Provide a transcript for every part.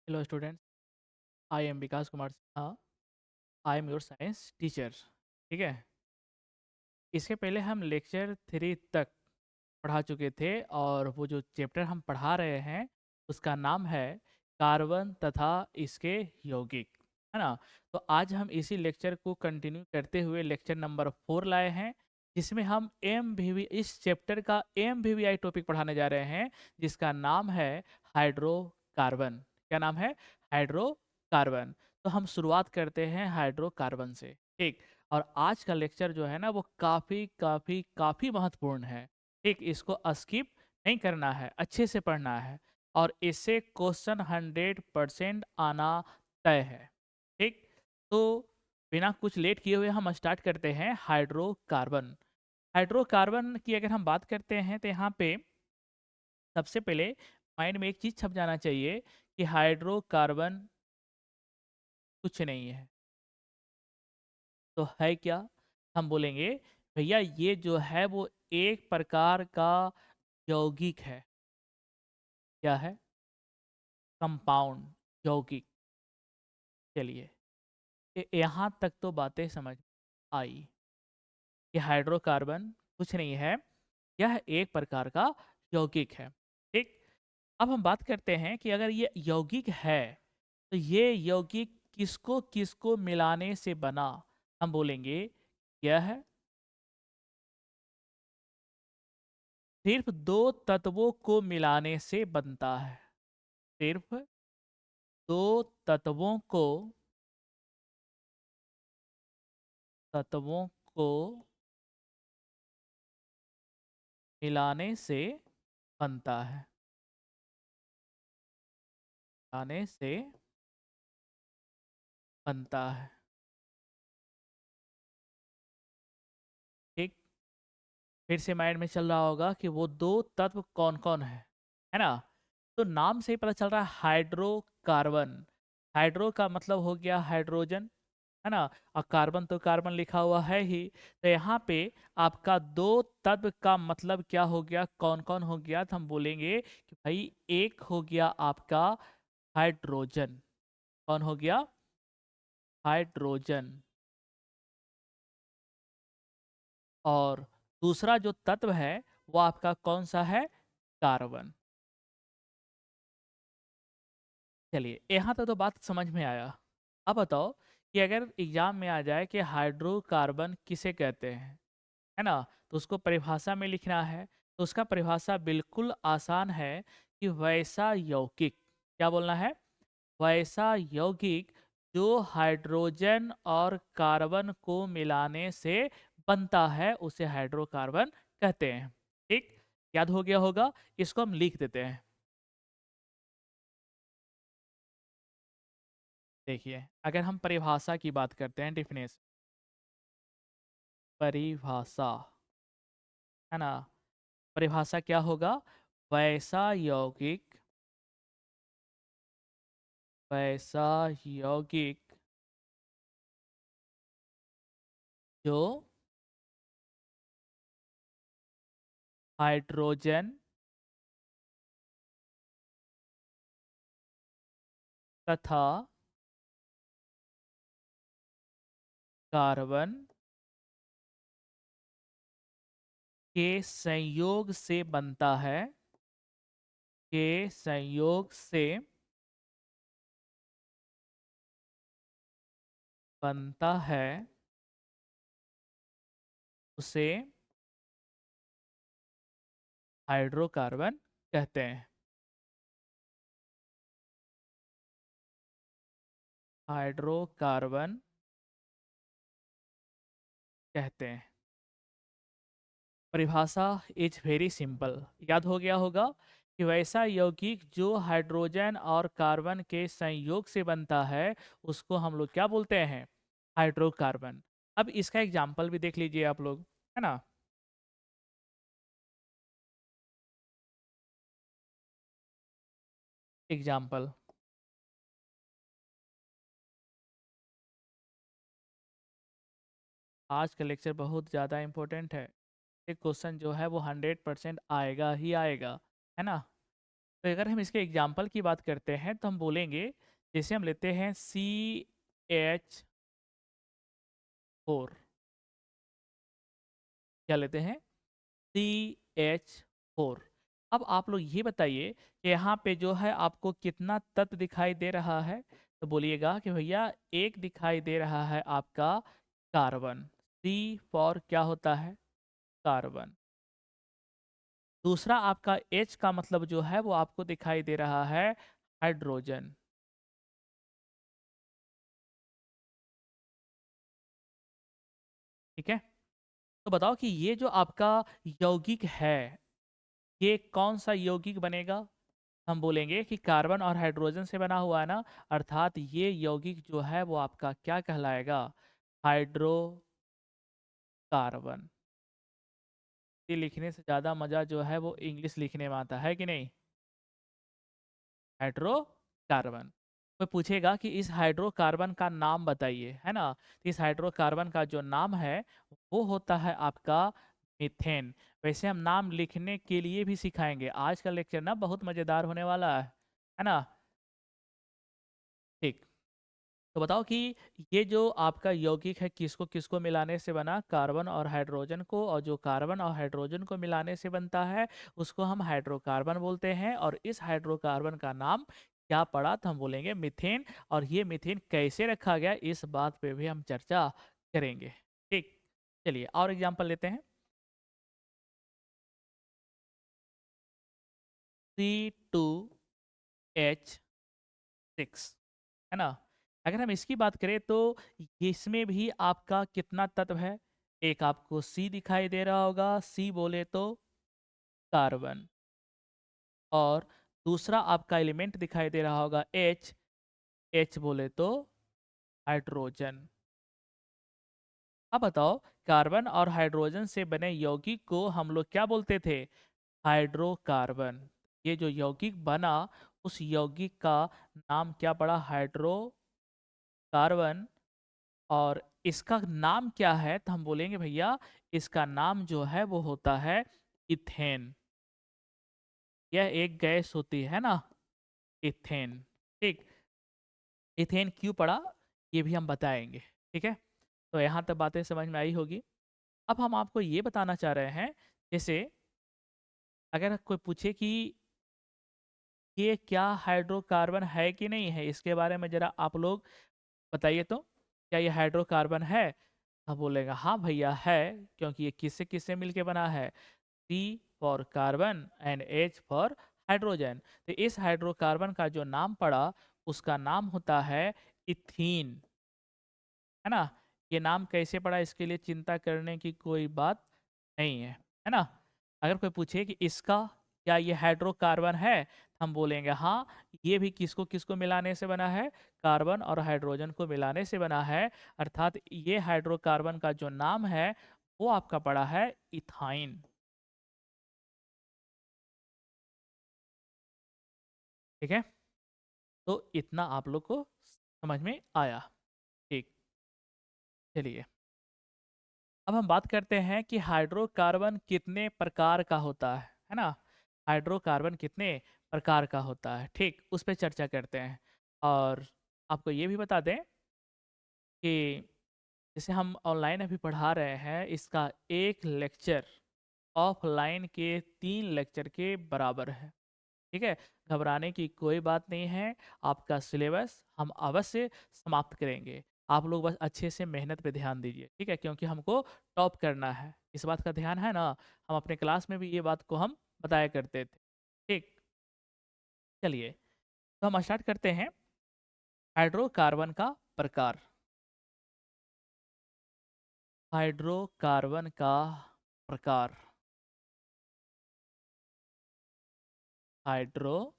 Hello students, I am Vikas Kumar Sinha. I am your science teacher. ठीक है। इसके पहले हम लेक्चर 3 तक पढ़ा चुके थे और वो जो चैप्टर हम पढ़ा रहे हैं उसका नाम है कार्बन तथा इसके यौगिक, है ना। तो आज हम इसी लेक्चर को कंटिन्यू करते हुए लेक्चर नंबर 4 लाए हैं, जिसमें हम इस चैप्टर का एमवीवीआई टॉपिक पढ़ाने जा रहे हैं, जिसका नाम है हाइड्रोकार्बन। क्या नाम है? हाइड्रोकार्बन। तो हम शुरुआत करते हैं हाइड्रोकार्बन से। ठीक। और आज का लेक्चर जो है ना वो काफ़ी काफ़ी काफ़ी महत्वपूर्ण है। ठीक, इसको स्किप नहीं करना है, अच्छे से पढ़ना है और इससे क्वेश्चन 100% आना तय है। ठीक। तो बिना कुछ लेट किए हुए हम स्टार्ट करते हैं हाइड्रोकार्बन। हाइड्रोकार्बन की अगर हम बात करते हैं तो यहाँ पे सबसे पहले माइंड में एक चीज़ छप जाना चाहिए कि हाइड्रोकार्बन कुछ नहीं है। तो है क्या? हम बोलेंगे भैया ये जो है वो एक प्रकार का यौगिक है। क्या है? कंपाउंड, यौगिक। चलिए, यहाँ तक तो बातें समझ आई कि हाइड्रोकार्बन कुछ नहीं है, यह एक प्रकार का यौगिक है। ठीक। अब हम बात करते हैं कि अगर ये यौगिक है तो ये यौगिक किसको किसको मिलाने से बना। हम बोलेंगे यह सिर्फ दो तत्वों को मिलाने से बनता है। सिर्फ दो तत्वों को तत्वों को मिलाने से बनता है। मिलाने से बनता है। ठीक। फिर से माइंड में चल रहा होगा कि वो दो तत्व कौन कौन है ना। तो नाम से ही पता चल रहा है हाइड्रोकार्बन। हाइड्रो का मतलब हो गया हाइड्रोजन, है ना। और कार्बन तो कार्बन लिखा हुआ है ही। तो यहाँ पे आपका दो तत्व का मतलब क्या हो गया, कौन कौन हो गया, तो हम बोलेंगे कि भाई एक हो गया आपका हाइड्रोजन। कौन हो गया? हाइड्रोजन। और दूसरा जो तत्व है वो आपका कौन सा है? कार्बन। चलिए, यहाँ तक तो बात समझ में आया। अब बताओ कि अगर एग्जाम में आ जाए कि हाइड्रोकार्बन किसे कहते हैं, है ना, तो उसको परिभाषा में लिखना है। तो उसका परिभाषा बिल्कुल आसान है कि वैसा यौगिक, क्या बोलना है? वैसा यौगिक जो हाइड्रोजन और कार्बन को मिलाने से बनता है उसे हाइड्रोकार्बन कहते हैं। ठीक। याद हो गया होगा। इसको हम लिख देते हैं। देखिए, अगर हम परिभाषा की बात करते हैं, डिफिनेशन, परिभाषा, है ना, परिभाषा क्या होगा? वैसा यौगिक, वैसा यौगिक जो हाइड्रोजन तथा कार्बन के संयोग से बनता है, के संयोग से बनता है, उसे हाइड्रोकार्बन कहते हैं। हाइड्रोकार्बन कहते हैं। परिभाषा इज वेरी सिंपल, याद हो गया होगा कि वैसा यौगिक जो हाइड्रोजन और कार्बन के संयोग से बनता है उसको हम लोग क्या बोलते हैं? हाइड्रोकार्बन। अब इसका एग्जाम्पल भी देख लीजिए आप लोग, है ना। एग्जाम्पल, आज का लेक्चर बहुत ज़्यादा इम्पोर्टेंट है। एक क्वेश्चन जो है वो 100% आएगा ही आएगा, है ना। तो अगर हम इसके एग्जाम्पल की बात करते हैं तो हम बोलेंगे, जैसे हम लेते हैं CH4, क्या लेते हैं, CH4। अब आप लोग ये बताइए कि यहाँ पे जो है आपको कितना तत्व दिखाई दे रहा है? तो बोलिएगा कि भैया एक दिखाई दे रहा है आपका कार्बन। C फॉर क्या होता है? कार्बन। दूसरा आपका H का मतलब जो है वो आपको दिखाई दे रहा है हाइड्रोजन। ठीक है? तो बताओ कि ये जो आपका यौगिक है, ये कौन सा यौगिक बनेगा? हम बोलेंगे कि कार्बन और हाइड्रोजन से बना हुआ है ना, अर्थात ये यौगिक जो है वो आपका क्या कहलाएगा? हाइड्रोकार्बन। ये लिखने से ज़्यादा मज़ा जो है वो इंग्लिश लिखने में आता है कि नहीं? हाइड्रोकार्बन। कोई पूछेगा कि इस हाइड्रोकार्बन का नाम बताइए, है ना? तो इस हाइड्रोकार्बन का जो नाम है वो होता है आपका मीथेन। वैसे हम नाम लिखने के लिए भी सिखाएंगे। आज का लेक्चर ना बहुत मज़ेदार होने वाला है ना? ठीक। तो बताओ कि ये जो आपका यौगिक है किसको किसको मिलाने से बना? कार्बन और हाइड्रोजन को, और जो कार्बन और हाइड्रोजन को मिलाने से बनता है उसको हम हाइड्रोकार्बन बोलते हैं। और इस हाइड्रोकार्बन का नाम क्या पड़ा? तो हम बोलेंगे मीथेन। और ये मीथेन कैसे रखा गया इस बात पे भी हम चर्चा करेंगे। ठीक, चलिए और एग्जांपल लेते हैं। C2H6, है ना? अगर हम इसकी बात करें तो इसमें भी आपका कितना तत्व है? एक आपको सी दिखाई दे रहा होगा, सी बोले तो कार्बन, और दूसरा आपका एलिमेंट दिखाई दे रहा होगा एच, एच बोले तो हाइड्रोजन। अब बताओ, कार्बन और हाइड्रोजन से बने यौगिक को हम लोग क्या बोलते थे? हाइड्रोकार्बन। ये जो यौगिक बना उस यौगिक का नाम क्या पड़ा? हाइड्रोकार्बन। और इसका नाम क्या है? तो हम बोलेंगे भैया इसका नाम जो है वो होता है इथेन। यह एक गैस होती है ना, इथेन। ठीक, इथेन क्यों पड़ा ये भी हम बताएंगे। ठीक है, तो यहाँ तक बातें समझ में आई होगी। अब हम आपको ये बताना चाह रहे हैं, जैसे अगर कोई पूछे कि ये क्या हाइड्रोकार्बन है कि नहीं है, इसके बारे में जरा आप लोग बताइए तो, क्या ये हाइड्रोकार्बन है? आप बोलेगा हाँ भैया है, क्योंकि ये किससे किससे मिलके बना है? C for carbon and H for hydrogen. तो इस हाइड्रोकार्बन का जो नाम पड़ा उसका नाम होता है इथीन, है ना? ये नाम कैसे पड़ा इसके लिए चिंता करने की कोई बात नहीं है ना? अगर कोई पूछे कि इसका क्या ये हाइड्रोकार्बन है, हम बोलेंगे हाँ, ये भी किसको किसको मिलाने से बना है? कार्बन और हाइड्रोजन को मिलाने से बना है। अर्थात ये हाइड्रोकार्बन का जो नाम है वो आपका पड़ा है इथाइन। ठीक है, तो इतना आप लोग को समझ में आया। ठीक, चलिए अब हम बात करते हैं कि हाइड्रोकार्बन कितने प्रकार का होता है ना? हाइड्रोकार्बन कितने प्रकार का होता है, ठीक, उस पर चर्चा करते हैं। और आपको ये भी बता दें कि जैसे हम ऑनलाइन अभी पढ़ा रहे हैं, इसका एक लेक्चर ऑफलाइन के 3 लेक्चर के बराबर है। ठीक है, घबराने की कोई बात नहीं है। आपका सिलेबस हम अवश्य समाप्त करेंगे। आप लोग बस अच्छे से मेहनत पे ध्यान दीजिए, ठीक है? क्योंकि हमको टॉप करना है, इस बात का ध्यान है ना? हम अपने क्लास में भी ये बात को हम बताया करते थे। ठीक, चलिए तो हम स्टार्ट करते हैं। हाइड्रोकार्बन का प्रकार। हाइड्रोकार्बन का प्रकार। हाइड्रोकार्बन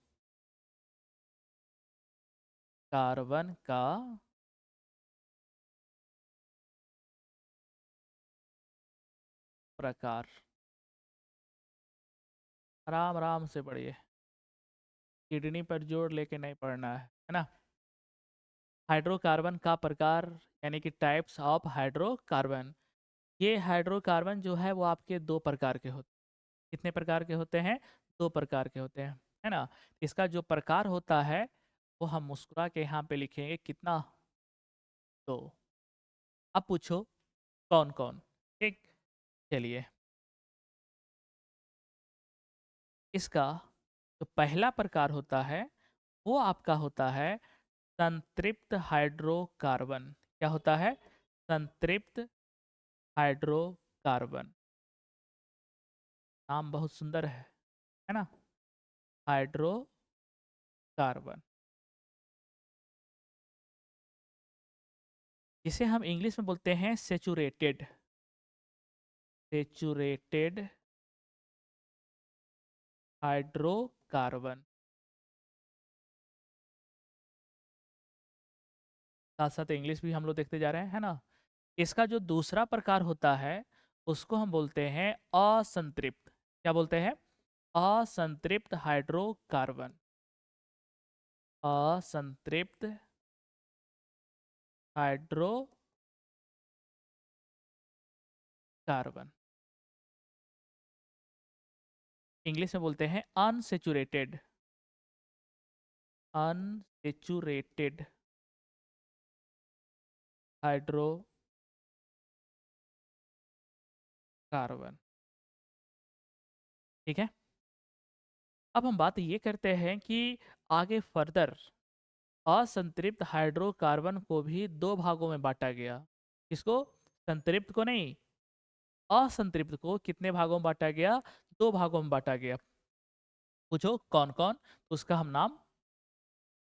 का प्रकार। आराम आराम से पढ़िए, किडनी पर जोर लेके नहीं पढ़ना है ना? हाइड्रोकार्बन का प्रकार यानी कि टाइप्स ऑफ हाइड्रोकार्बन। ये हाइड्रोकार्बन जो है वो आपके 2 प्रकार के होते हैं। कितने प्रकार के होते हैं? 2 प्रकार के होते हैं। है ना? इसका जो प्रकार होता है वो हम मुस्कुरा के यहाँ पे लिखेंगे कितना। तो अब पूछो कौन कौन। ठीक, चलिए। इसका जो पहला प्रकार होता है वो आपका होता है संतृप्त हाइड्रोकार्बन। क्या होता है? संतृप्त हाइड्रोकार्बन। नाम बहुत सुंदर है ना? हाइड्रोकार्बन, जिसे हम इंग्लिश में बोलते हैं सेचुरेटेड। Saturated hydrocarbon. साथ साथ इंग्लिश भी हम लोग देखते जा रहे हैं, है ना? इसका जो दूसरा प्रकार होता है उसको हम बोलते हैं असंतृप्त। क्या बोलते हैं? असंतृप्त हाइड्रोकार्बन। असंतृप्त हाइड्रोकार्बन। इंग्लिश में बोलते हैं अनसेचुरेटेड। Unsaturated hydrocarbon. ठीक है। अब हम बात ये करते हैं कि आगे फर्दर असंतृप्त हाइड्रोकार्बन को भी दो भागों में बांटा गया। किसको? संतृप्त को नहीं, असंतृप्त को कितने भागों में बांटा गया? दो भागों में बांटा गया। पूछो कौन कौन, उसका हम नाम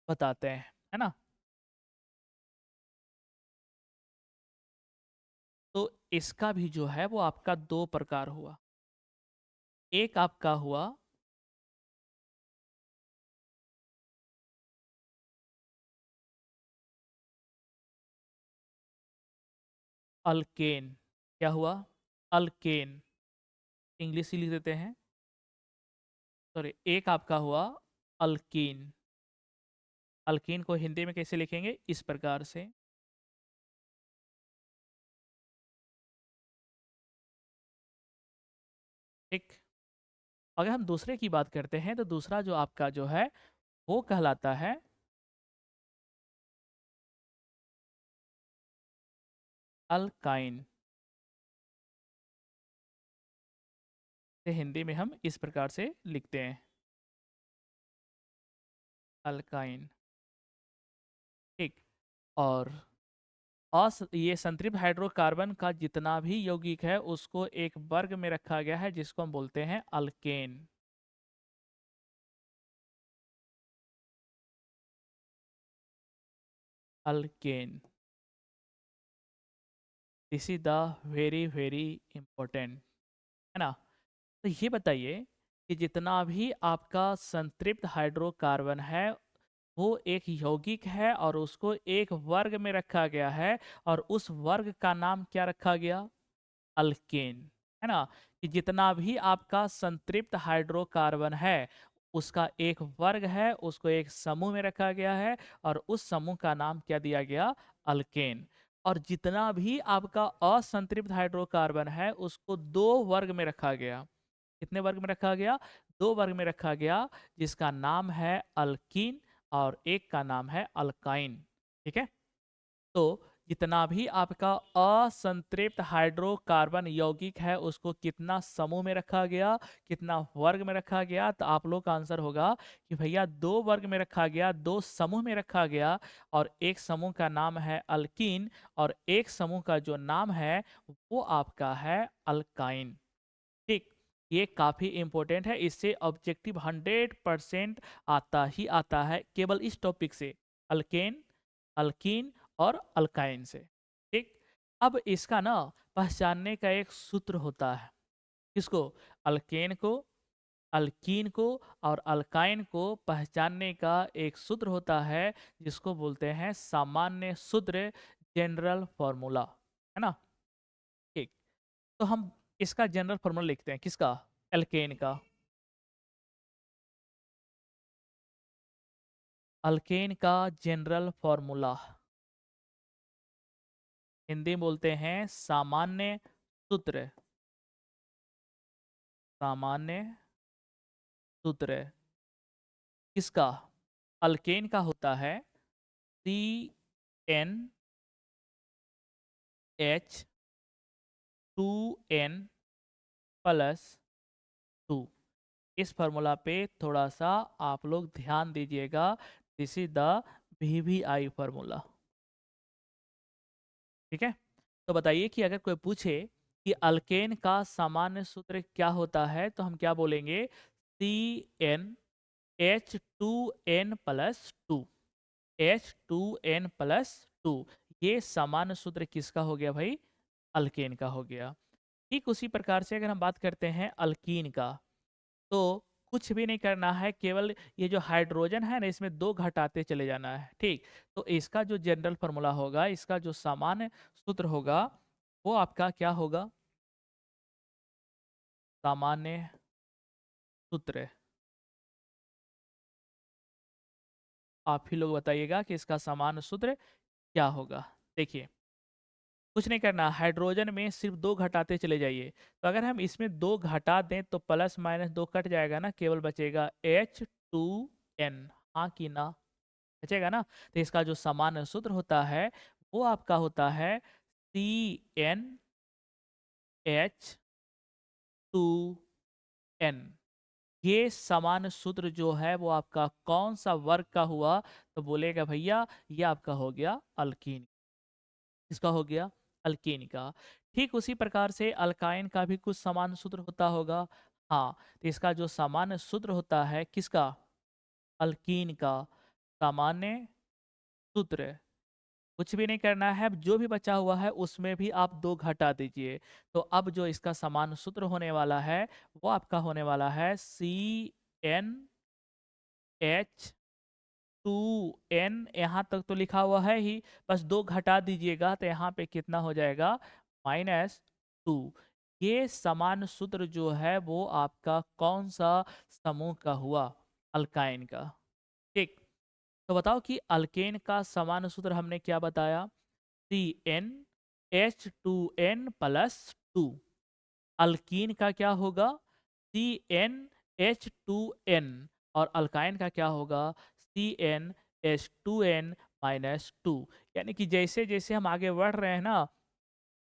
बताते हैं, है ना? तो इसका भी जो है वो आपका दो प्रकार हुआ। एक आपका हुआ अल्केन। क्या हुआ? अल्केन। इंग्लिश ही लिख देते हैं। सॉरी, एक आपका हुआ अल्कीन। अल्कीन को हिंदी में कैसे लिखेंगे? इस प्रकार से। ठीक। अगर हम दूसरे की बात करते हैं तो दूसरा जो आपका जो है वो कहलाता है अल्काइन। से हिंदी में हम इस प्रकार से लिखते हैं, अल्काइन। ठीक। और ये संतृप्त हाइड्रोकार्बन का जितना भी यौगिक है उसको एक वर्ग में रखा गया है जिसको हम बोलते हैं alkane. Alkane. This is the very very important, है ना? तो ये बताइए कि जितना भी आपका संतृप्त हाइड्रोकार्बन है वो एक यौगिक है और उसको एक वर्ग में रखा गया है, और उस वर्ग का नाम क्या रखा गया? अल्केन, है ना? कि जितना भी आपका संतृप्त हाइड्रोकार्बन है उसका एक वर्ग है, उसको एक समूह में रखा गया है, और उस समूह का नाम क्या दिया गया? अल्केन। और जितना भी आपका असंतृप्त हाइड्रोकार्बन है उसको दो वर्ग में रखा गया। कितने वर्ग में रखा गया? दो वर्ग में रखा गया, जिसका नाम है अल्कीन और एक का नाम है अल्काइन। ठीक है। तो जितना भी आपका असंतृप्त हाइड्रोकार्बन यौगिक है उसको कितना समूह में रखा गया, कितना वर्ग में रखा गया? तो आप लोग का आंसर होगा कि भैया दो वर्ग में रखा गया, दो समूह में रखा गया, और एक समूह का नाम है अल्कीन और एक समूह का जो नाम है वो आपका है अल्काइन। ठीक। ये काफी इंपॉर्टेंट है, इससे ऑब्जेक्टिव 100% आता ही आता है केवल इस टॉपिक से, अल्केन, अल्कीन और अल्काइन से। ठीक। अब इसका ना पहचानने का एक सूत्र होता है। किसको? अल्केन को, अल्कीन को और अल्काइन को पहचानने का एक सूत्र होता है जिसको बोलते हैं सामान्य सूत्र, जनरल फॉर्मूला, है ना? ठीक। तो हम इसका जनरल फॉर्मूला लिखते हैं, किसका? एल्केन का। अल्केन का जनरल फॉर्मूला हिंदी में बोलते हैं सामान्य सूत्र। सामान्य सूत्र। किसका, अल्केन का होता है C N H 2n plus 2। इस फार्मूला पे थोड़ा सा आप लोग ध्यान दीजिएगा। This is the VVI formula. ठीक है, तो बताइए कि अगर कोई पूछे कि अल्केन का सामान्य सूत्र क्या होता है, तो हम क्या बोलेंगे, CnH2n प्लस 2, H2n प्लस 2। ये सामान्य सूत्र किसका हो गया भाई, अल्केन का हो गया। ठीक उसी प्रकार से अगर हम बात करते हैं अल्कीन का, तो कुछ भी नहीं करना है, केवल ये जो हाइड्रोजन है ना, इसमें दो घटाते चले जाना है। ठीक, तो इसका जो जनरल फार्मूला होगा, इसका जो सामान्य सूत्र होगा, वो आपका क्या होगा, सामान्य सूत्र। आप ही लोग बताइएगा कि इसका सामान्य सूत्र क्या होगा। देखिए, कुछ नहीं करना, हाइड्रोजन में सिर्फ दो घटाते चले जाइए। तो अगर हम इसमें दो घटा दें तो प्लस माइनस दो कट जाएगा ना, केवल बचेगा H2n। हाँ कि ना, बचेगा ना। तो इसका जो सामान्य सूत्र होता है वो आपका होता है CnH2n। ये सामान्य सूत्र जो है वो आपका कौन सा वर्ग का हुआ, तो बोलेगा भैया ये आपका हो गया अल्कीन। इसका हो गया अल्कीन का। ठीक उसी प्रकार से अल्काइन का भी कुछ सामान्य सूत्र होता होगा। हाँ, तो इसका जो सामान्य सूत्र होता है किसका, अल्कीन का सामान्य सूत्र, कुछ भी नहीं करना है, जो भी बचा हुआ है उसमें भी आप दो घटा दीजिए। तो अब जो इसका समान सूत्र होने वाला है वो आपका होने वाला है CnH2n। यहाँ तक तो लिखा हुआ है ही, बस दो घटा दीजिएगा तो यहाँ पे कितना हो जाएगा, -2। ये समान सूत्र जो है वो आपका कौन सा समूह का हुआ, अल्काइन का। ठीक, तो बताओ कि अल्केन का समान सूत्र हमने क्या बताया, CnH2n प्लस 2। अल्कीन का क्या होगा, CnH2n। और अल्काइन का क्या होगा, CnH2n माइनस 2। यानी कि जैसे जैसे हम आगे बढ़ रहे हैं ना,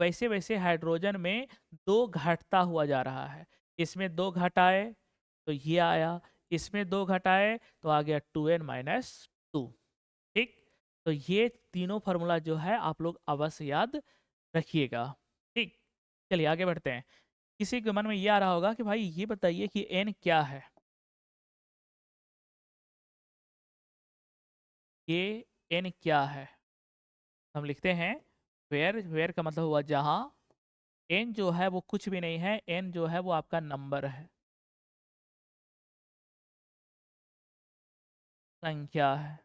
वैसे वैसे हाइड्रोजन में दो घटता हुआ जा रहा है। इसमें दो घटाए तो ये आया, इसमें दो घटाए तो आ गया 2n-2। ठीक, तो ये तीनों फार्मूला जो है आप लोग अवश्य याद रखिएगा। ठीक, चलिए आगे बढ़ते हैं। किसी के मन में ये आ रहा होगा कि भाई ये बताइए कि n क्या है। ये n क्या है, हम लिखते हैं वेयर का मतलब हुआ जहां। n जो है वो कुछ भी नहीं है, n जो है वो आपका नंबर है, संख्या है।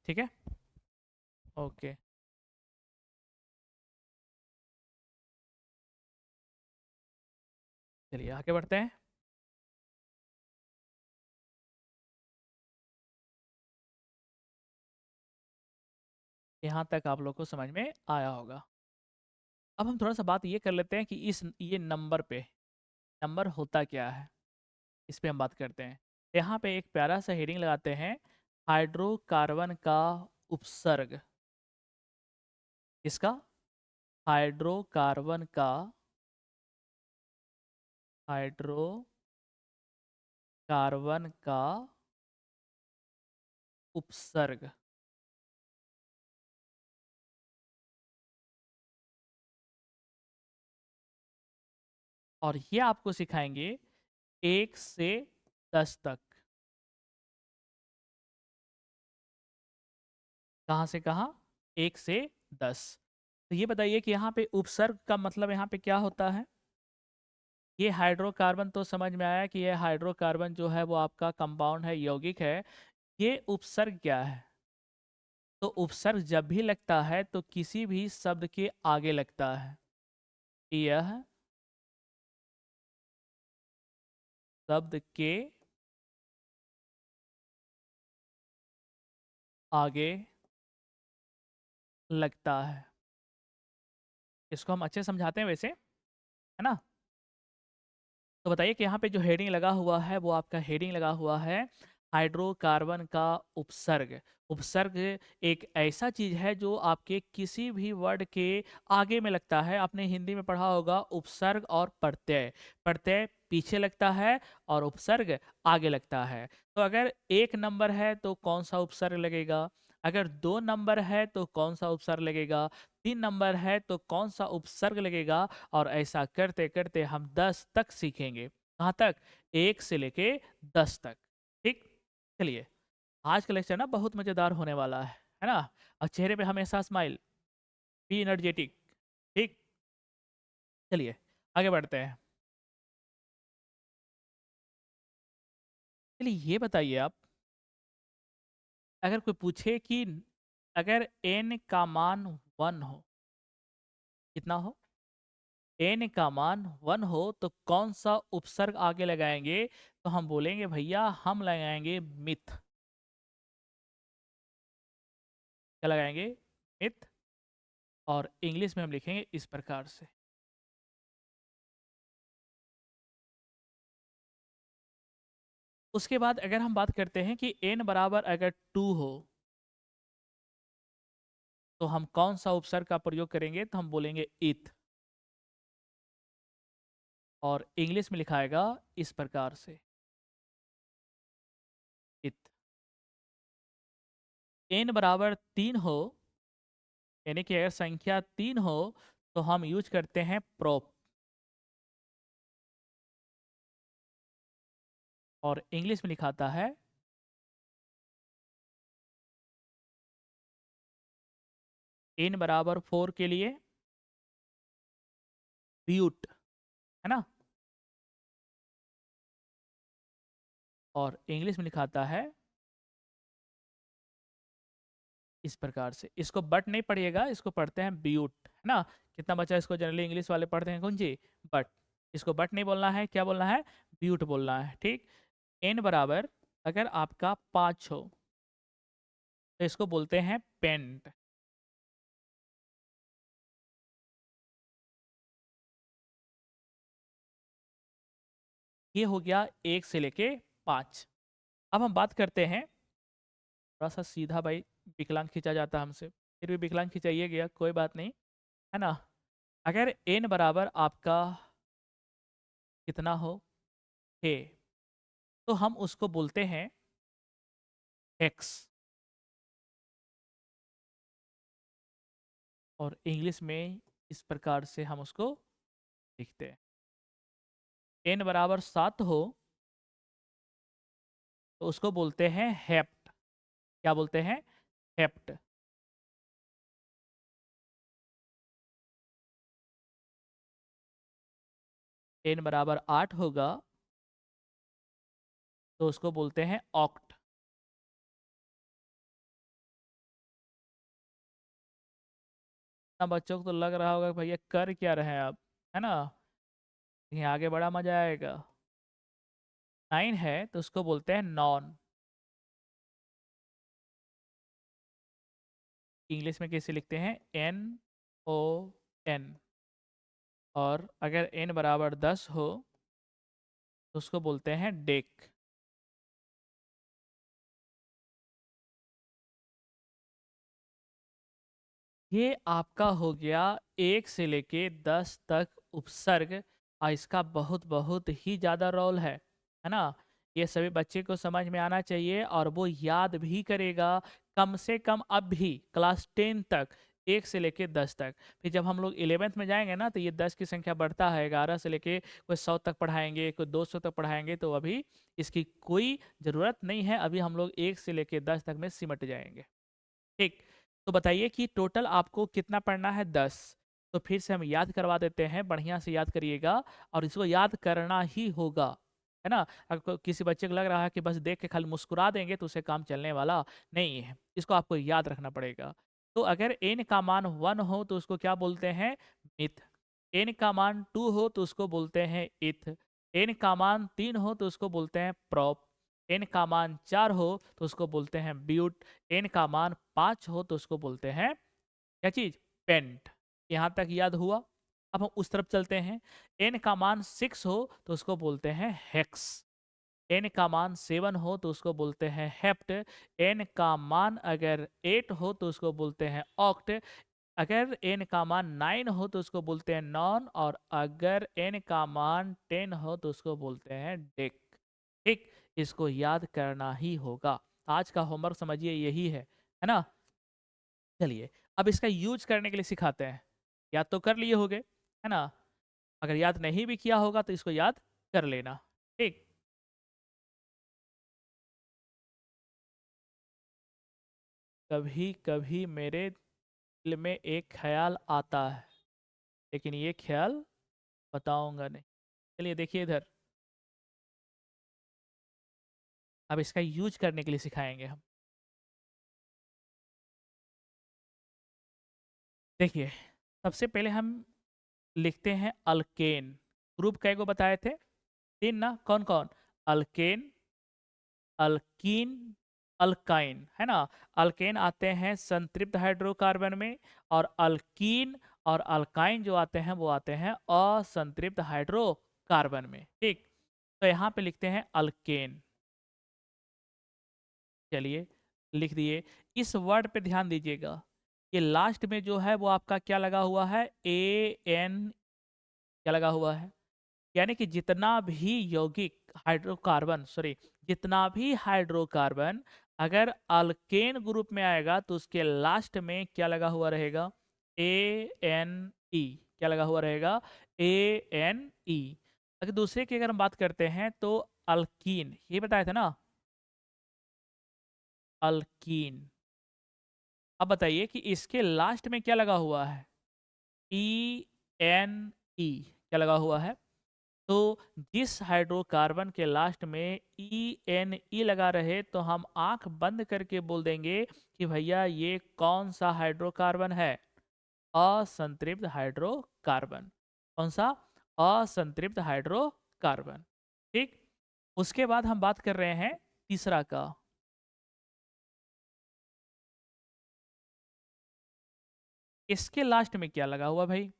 ठीक है, ओके, चलिए आगे बढ़ते हैं। यहाँ तक आप लोग को समझ में आया होगा। अब हम थोड़ा सा बात ये कर लेते हैं कि इस ये नंबर पे, नंबर होता क्या है, इस पे हम बात करते हैं। यहाँ पे एक प्यारा सा हेडिंग लगाते हैं, हाइड्रोकार्बन का उपसर्ग। किसका, हाइड्रोकार्बन का, हाइड्रोकार्बन का उपसर्ग। और ये आपको सिखाएंगे 1 से 10 तक। कहाँ से कहाँ, 1 से 10। तो ये बताइए कि यहाँ पे उपसर्ग का मतलब यहाँ पे क्या होता है। ये हाइड्रोकार्बन तो समझ में आया कि ये हाइड्रोकार्बन जो है वो आपका कंपाउंड है, यौगिक है। ये उपसर्ग क्या है, तो उपसर्ग जब भी लगता है तो किसी भी शब्द के आगे लगता है। यह शब्द के आगे लगता है। इसको हम अच्छे समझाते हैं वैसे, है ना। तो बताइए कि यहाँ पे जो हेडिंग लगा हुआ है वो आपका हेडिंग लगा हुआ है हाइड्रोकार्बन का उपसर्ग। उपसर्ग एक ऐसा चीज है जो आपके किसी भी वर्ड के आगे में लगता है। आपने हिंदी में पढ़ा होगा उपसर्ग और प्रत्यय। प्रत्यय पीछे लगता है और उपसर्ग आगे लगता है। तो अगर एक नंबर है तो कौन सा उपसर्ग लगेगा, अगर दो नंबर है तो कौन सा उपसर्ग लगेगा, तीन नंबर है तो कौन सा उपसर्ग लगेगा। और ऐसा करते करते हम 10 तक सीखेंगे। कहाँ तक? 1 से लेके 10 तक। ठीक, चलिए आज का लेक्चर ना बहुत मजेदार होने वाला है ना। और चेहरे पे हमेशा स्माइल, बी एनर्जेटिक। ठीक, चलिए आगे बढ़ते हैं। चलिए ये बताइए आप, अगर कोई पूछे कि अगर n का मान 1 हो, कितना हो, n का मान 1 हो तो कौन सा उपसर्ग आगे लगाएंगे? तो हम बोलेंगे भैया हम लगाएंगे मिथ। क्या लगाएंगे? मिथ। और इंग्लिश में हम लिखेंगे इस प्रकार से। उसके बाद अगर हम बात करते हैं कि n बराबर अगर 2 हो तो हम कौन सा उपसर्ग का प्रयोग करेंगे? तो हम बोलेंगे इथ। और इंग्लिश में लिखाएगा इस प्रकार से, इथ। n बराबर 3 हो, यानी कि अगर संख्या 3 हो तो हम यूज करते हैं प्रोप। और इंग्लिश में लिखाता है n बराबर 4 के लिए ब्यूट, है ना। और इंग्लिश में लिखाता है इस प्रकार से। इसको बट नहीं पढ़िएगा, इसको पढ़ते हैं ब्यूट, है ना। कितना बचा? इसको जनरली इंग्लिश वाले पढ़ते हैं कौन जी? बट। इसको बट नहीं बोलना है, क्या बोलना है? ब्यूट बोलना है। ठीक। n बराबर अगर आपका 5 हो तो इसको बोलते हैं पेंट। ये हो गया 1 से लेके 5। अब हम बात करते हैं, थोड़ा सा सीधा भाई विकलांग खींचा जाता है हमसे, फिर भी विकलांग खिंचाइए गया, कोई बात नहीं, है ना। अगर n बराबर आपका कितना हो, है, तो हम उसको बोलते हैं x। और इंग्लिश में इस प्रकार से हम उसको लिखते हैं। n बराबर 7 हो तो उसको बोलते हैं हेप्ट। क्या बोलते हैं? हेप्ट। n बराबर 8 होगा तो उसको बोलते हैं ऑक्ट। ना बच्चों को तो लग रहा होगा भैया कर क्या रहे हैं आप, है ना। लेकिन आगे बड़ा मजा आएगा। 9 है तो उसको बोलते हैं नॉन। इंग्लिश में कैसे लिखते हैं? NON। और अगर n बराबर 10 हो तो उसको बोलते हैं डेक। ये आपका हो गया 1 से लेके 10 तक उपसर्ग। और इसका बहुत बहुत ही ज़्यादा रोल है ना। ये सभी बच्चे को समझ में आना चाहिए और वो याद भी करेगा कम से कम अब भी क्लास 10 तक, 1 से लेके 10 तक। फिर जब हम लोग 11th में जाएंगे ना तो ये 10 की संख्या बढ़ता है, 11 से लेके कोई 100 तक पढ़ाएंगे, कोई 200 तक पढ़ाएंगे, तो अभी इसकी कोई ज़रूरत नहीं है। अभी हम लोग 1 से लेके 10 तक में सिमट जाएंगे। ठीक। तो बताइए कि टोटल आपको कितना पढ़ना है? 10। तो फिर से हम याद करवा देते हैं, बढ़िया से याद करिएगा। और इसको याद करना ही होगा, है ना। अगर किसी बच्चे को लग रहा है कि बस देख के खाली मुस्कुरा देंगे तो उसे काम चलने वाला नहीं है, इसको आपको याद रखना पड़ेगा। तो अगर n का मान 1 हो तो उसको क्या बोलते हैं? मिथ। n का मान 2 हो तो उसको बोलते हैं इथ। n का मान 3 हो तो उसको बोलते हैं प्रॉप। n का मान 4 हो तो उसको बोलते हैं ब्यूट। n का मान 5 हो तो उसको बोलते हैं क्या चीज? पेंट। यहाँ तक याद हुआ? अब हम उस तरफ चलते हैं। n का मान 6 हो तो उसको बोलते हैं हेक्स। n का मान 7 हो तो उसको बोलते हैं हेप्ट। n का मान अगर 8 हो तो उसको बोलते हैं ऑक्ट। अगर n का मान 9 हो तो उसको बोलते हैं नॉन। और अगर n का मान 10 हो तो उसको बोलते हैं डेक। ठीक, इसको याद करना ही होगा। आज का होमवर्क समझिए यही है ना। चलिए अब इसका यूज करने के लिए सिखाते हैं। याद तो कर लिए होगे, है ना। अगर याद नहीं भी किया होगा तो इसको याद कर लेना। ठीक, कभी कभी मेरे दिल में एक ख्याल आता है, लेकिन ये ख्याल बताऊंगा नहीं। चलिए देखिए इधर, अब इसका यूज करने के लिए सिखाएंगे हम। देखिए, सबसे पहले हम लिखते हैं अल्केन। ग्रुप कै को बताए थे? 3 ना। कौन कौन? अल्केन, अल्कीन, अल्काइन, है ना। अल्केन आते हैं संतृप्त हाइड्रोकार्बन में, और अल्कीन और अल्काइन जो आते हैं वो आते हैं असंतृप्त हाइड्रोकार्बन में। ठीक, तो यहाँ पे लिखते हैं अल्केन। चलिए लिख दिए। इस वर्ड पे ध्यान दीजिएगा, ये लास्ट में जो है वो आपका क्या लगा हुआ है? एन, क्या लगा हुआ है? यानी कि जितना भी यौगिक हाइड्रोकार्बन, सॉरी, जितना भी हाइड्रोकार्बन अगर अल्केन ग्रुप में आएगा तो उसके लास्ट में क्या लगा हुआ रहेगा? A N E. क्या लगा हुआ रहेगा? A N E. अगर दूसरे की अगर हम बात करते हैं तो अल्कीन, ये बताया था ना, अल्कीन। अब बताइए कि इसके लास्ट में क्या लगा हुआ है? E N E. क्या लगा हुआ है? तो जिस हाइड्रोकार्बन के लास्ट में ई लगा रहे तो हम आंख बंद करके बोल देंगे कि भैया ये कौन सा हाइड्रोकार्बन है? असंतृप्त हाइड्रोकार्बन। कौन सा? असंतृप्त हाइड्रोकार्बन। ठीक, उसके बाद हम बात कर रहे हैं तीसरा का। इसके लास्ट में क्या लगा हुआ भाई?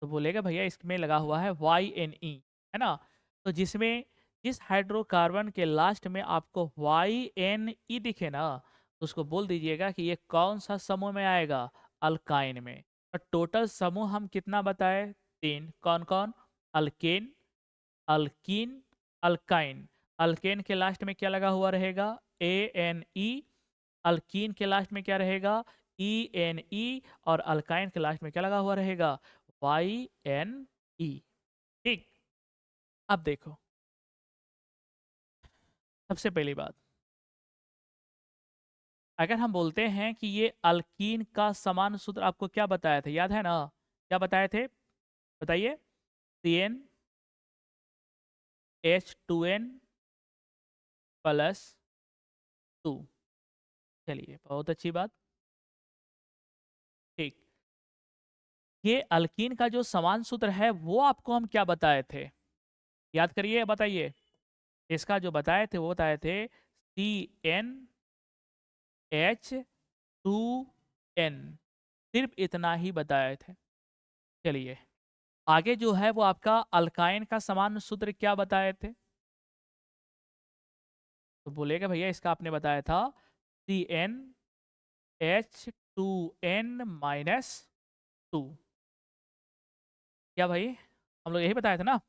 तो बोलेगा भैया इसमें लगा हुआ है YNE, है ना। तो जिसमें, जिस हाइड्रोकार्बन के लास्ट में आपको YNE दिखे ना, तो उसको बोल दीजिएगा कि ये कौन सा समूह में आएगा? अल्काइन में। और टोटल समूह हम कितना बताए? 3। कौन कौन? Alkane, alkyne, alkyne. अल्केन के लास्ट में क्या लगा हुआ रहेगा? ANE। अल्कीन के लास्ट में क्या रहेगा? ENE। और अल्काइन के लास्ट में क्या लगा हुआ रहेगा? YNE। ठीक, अब देखो, सबसे पहली बात, अगर हम बोलते हैं कि ये अल्कीन का समान सूत्र आपको क्या बताया था, याद है ना? क्या बताए थे? बताइए। CnH2n plus 2। चलिए बहुत अच्छी बात। ठीक, ये अल्कीन का जो समान सूत्र है वो आपको हम क्या बताए थे? याद करिए, बताइए। इसका जो बताए थे वो बताए थे CnH2n। सिर्फ इतना ही बताए थे। चलिए आगे जो है वो आपका अल्काइन का समान सूत्र क्या बताए थे? तो बोलेगा भैया इसका आपने बताया था CnH2n-2। क्या भाई, हम लोग यही बताया था ना?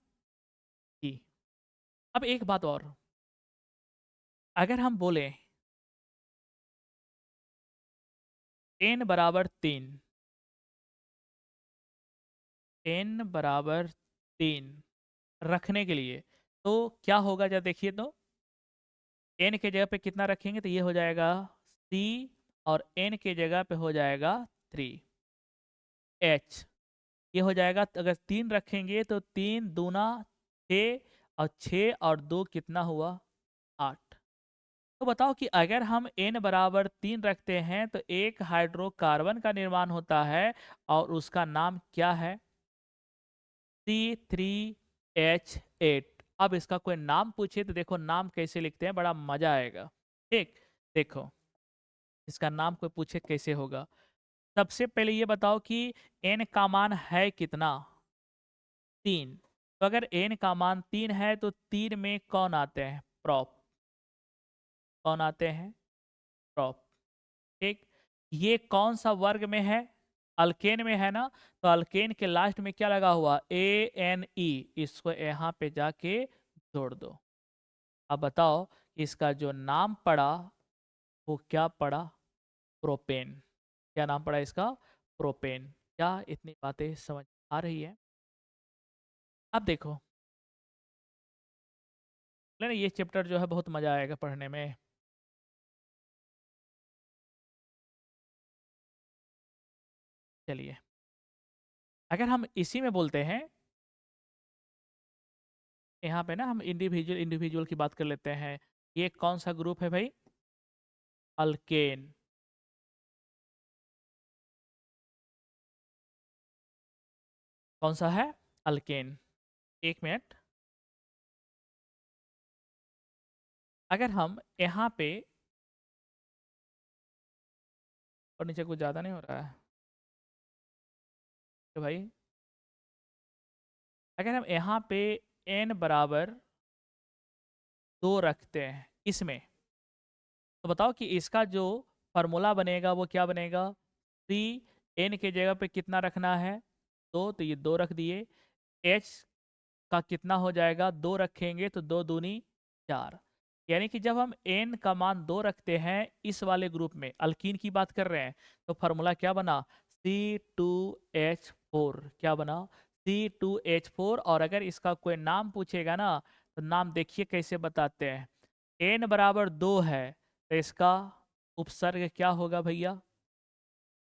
जी। अब एक बात और, अगर हम बोले n = 3, n = 3 रखने के लिए तो क्या होगा? जरा देखिए तो, n के जगह पे कितना रखेंगे तो ये हो जाएगा C, और n के जगह पे हो जाएगा 3। H, ये हो जाएगा, अगर 3 रखेंगे तो 3 दूना 6, और 6 और 2 कितना हुआ? 8। तो बताओ कि अगर हम n = 3 रखते हैं तो एक हाइड्रोकार्बन का निर्माण होता है, और उसका नाम क्या है? C3H8। अब इसका कोई नाम पूछे तो देखो नाम कैसे लिखते हैं, बड़ा मजा आएगा। ठीक, देखो इसका नाम कोई पूछे कैसे होगा। सबसे पहले ये बताओ कि n का मान है कितना? 3। तो अगर n का मान 3 है तो 3 में कौन आते हैं? प्रॉप। कौन आते हैं? प्रॉप। ठीक। ये कौन सा वर्ग में है? अल्केन में है ना। तो अल्केन के लास्ट में क्या लगा हुआ? ANE। इसको यहाँ पे जाके जोड़ दो। अब बताओ इसका जो नाम पड़ा वो क्या पड़ा? प्रोपेन। क्या नाम पड़ा इसका? प्रोपेन। क्या इतनी बातें समझ आ रही है? अब देखो ना, ये चैप्टर जो है बहुत मजा आएगा पढ़ने में। चलिए, अगर हम इसी में बोलते हैं, यहाँ पे ना हम इंडिविजुअल इंडिविजुअल की बात कर लेते हैं। ये कौन सा ग्रुप है भाई? अल्केन। कौन सा है? अल्केन। एक मिनट, अगर हम यहाँ पे, और नीचे कुछ ज़्यादा नहीं हो रहा है तो भाई, अगर हम यहाँ पे n बराबर 2 रखते हैं इसमें, तो बताओ कि इसका जो फार्मूला बनेगा वो क्या बनेगा? सी, n के जगह पे कितना रखना है? 2, तो ये 2 रख दिए। h का कितना हो जाएगा? 2 रखेंगे तो 2 दूनी 4। यानी कि जब हम n का मान 2 रखते हैं इस वाले ग्रुप में, अल्कीन की बात कर रहे हैं, तो फार्मूला क्या बना? C2H4। क्या बना? C2H4। और अगर इसका कोई नाम पूछेगा ना, तो नाम देखिए कैसे बताते हैं। n बराबर 2 है तो इसका उपसर्ग क्या होगा भैया?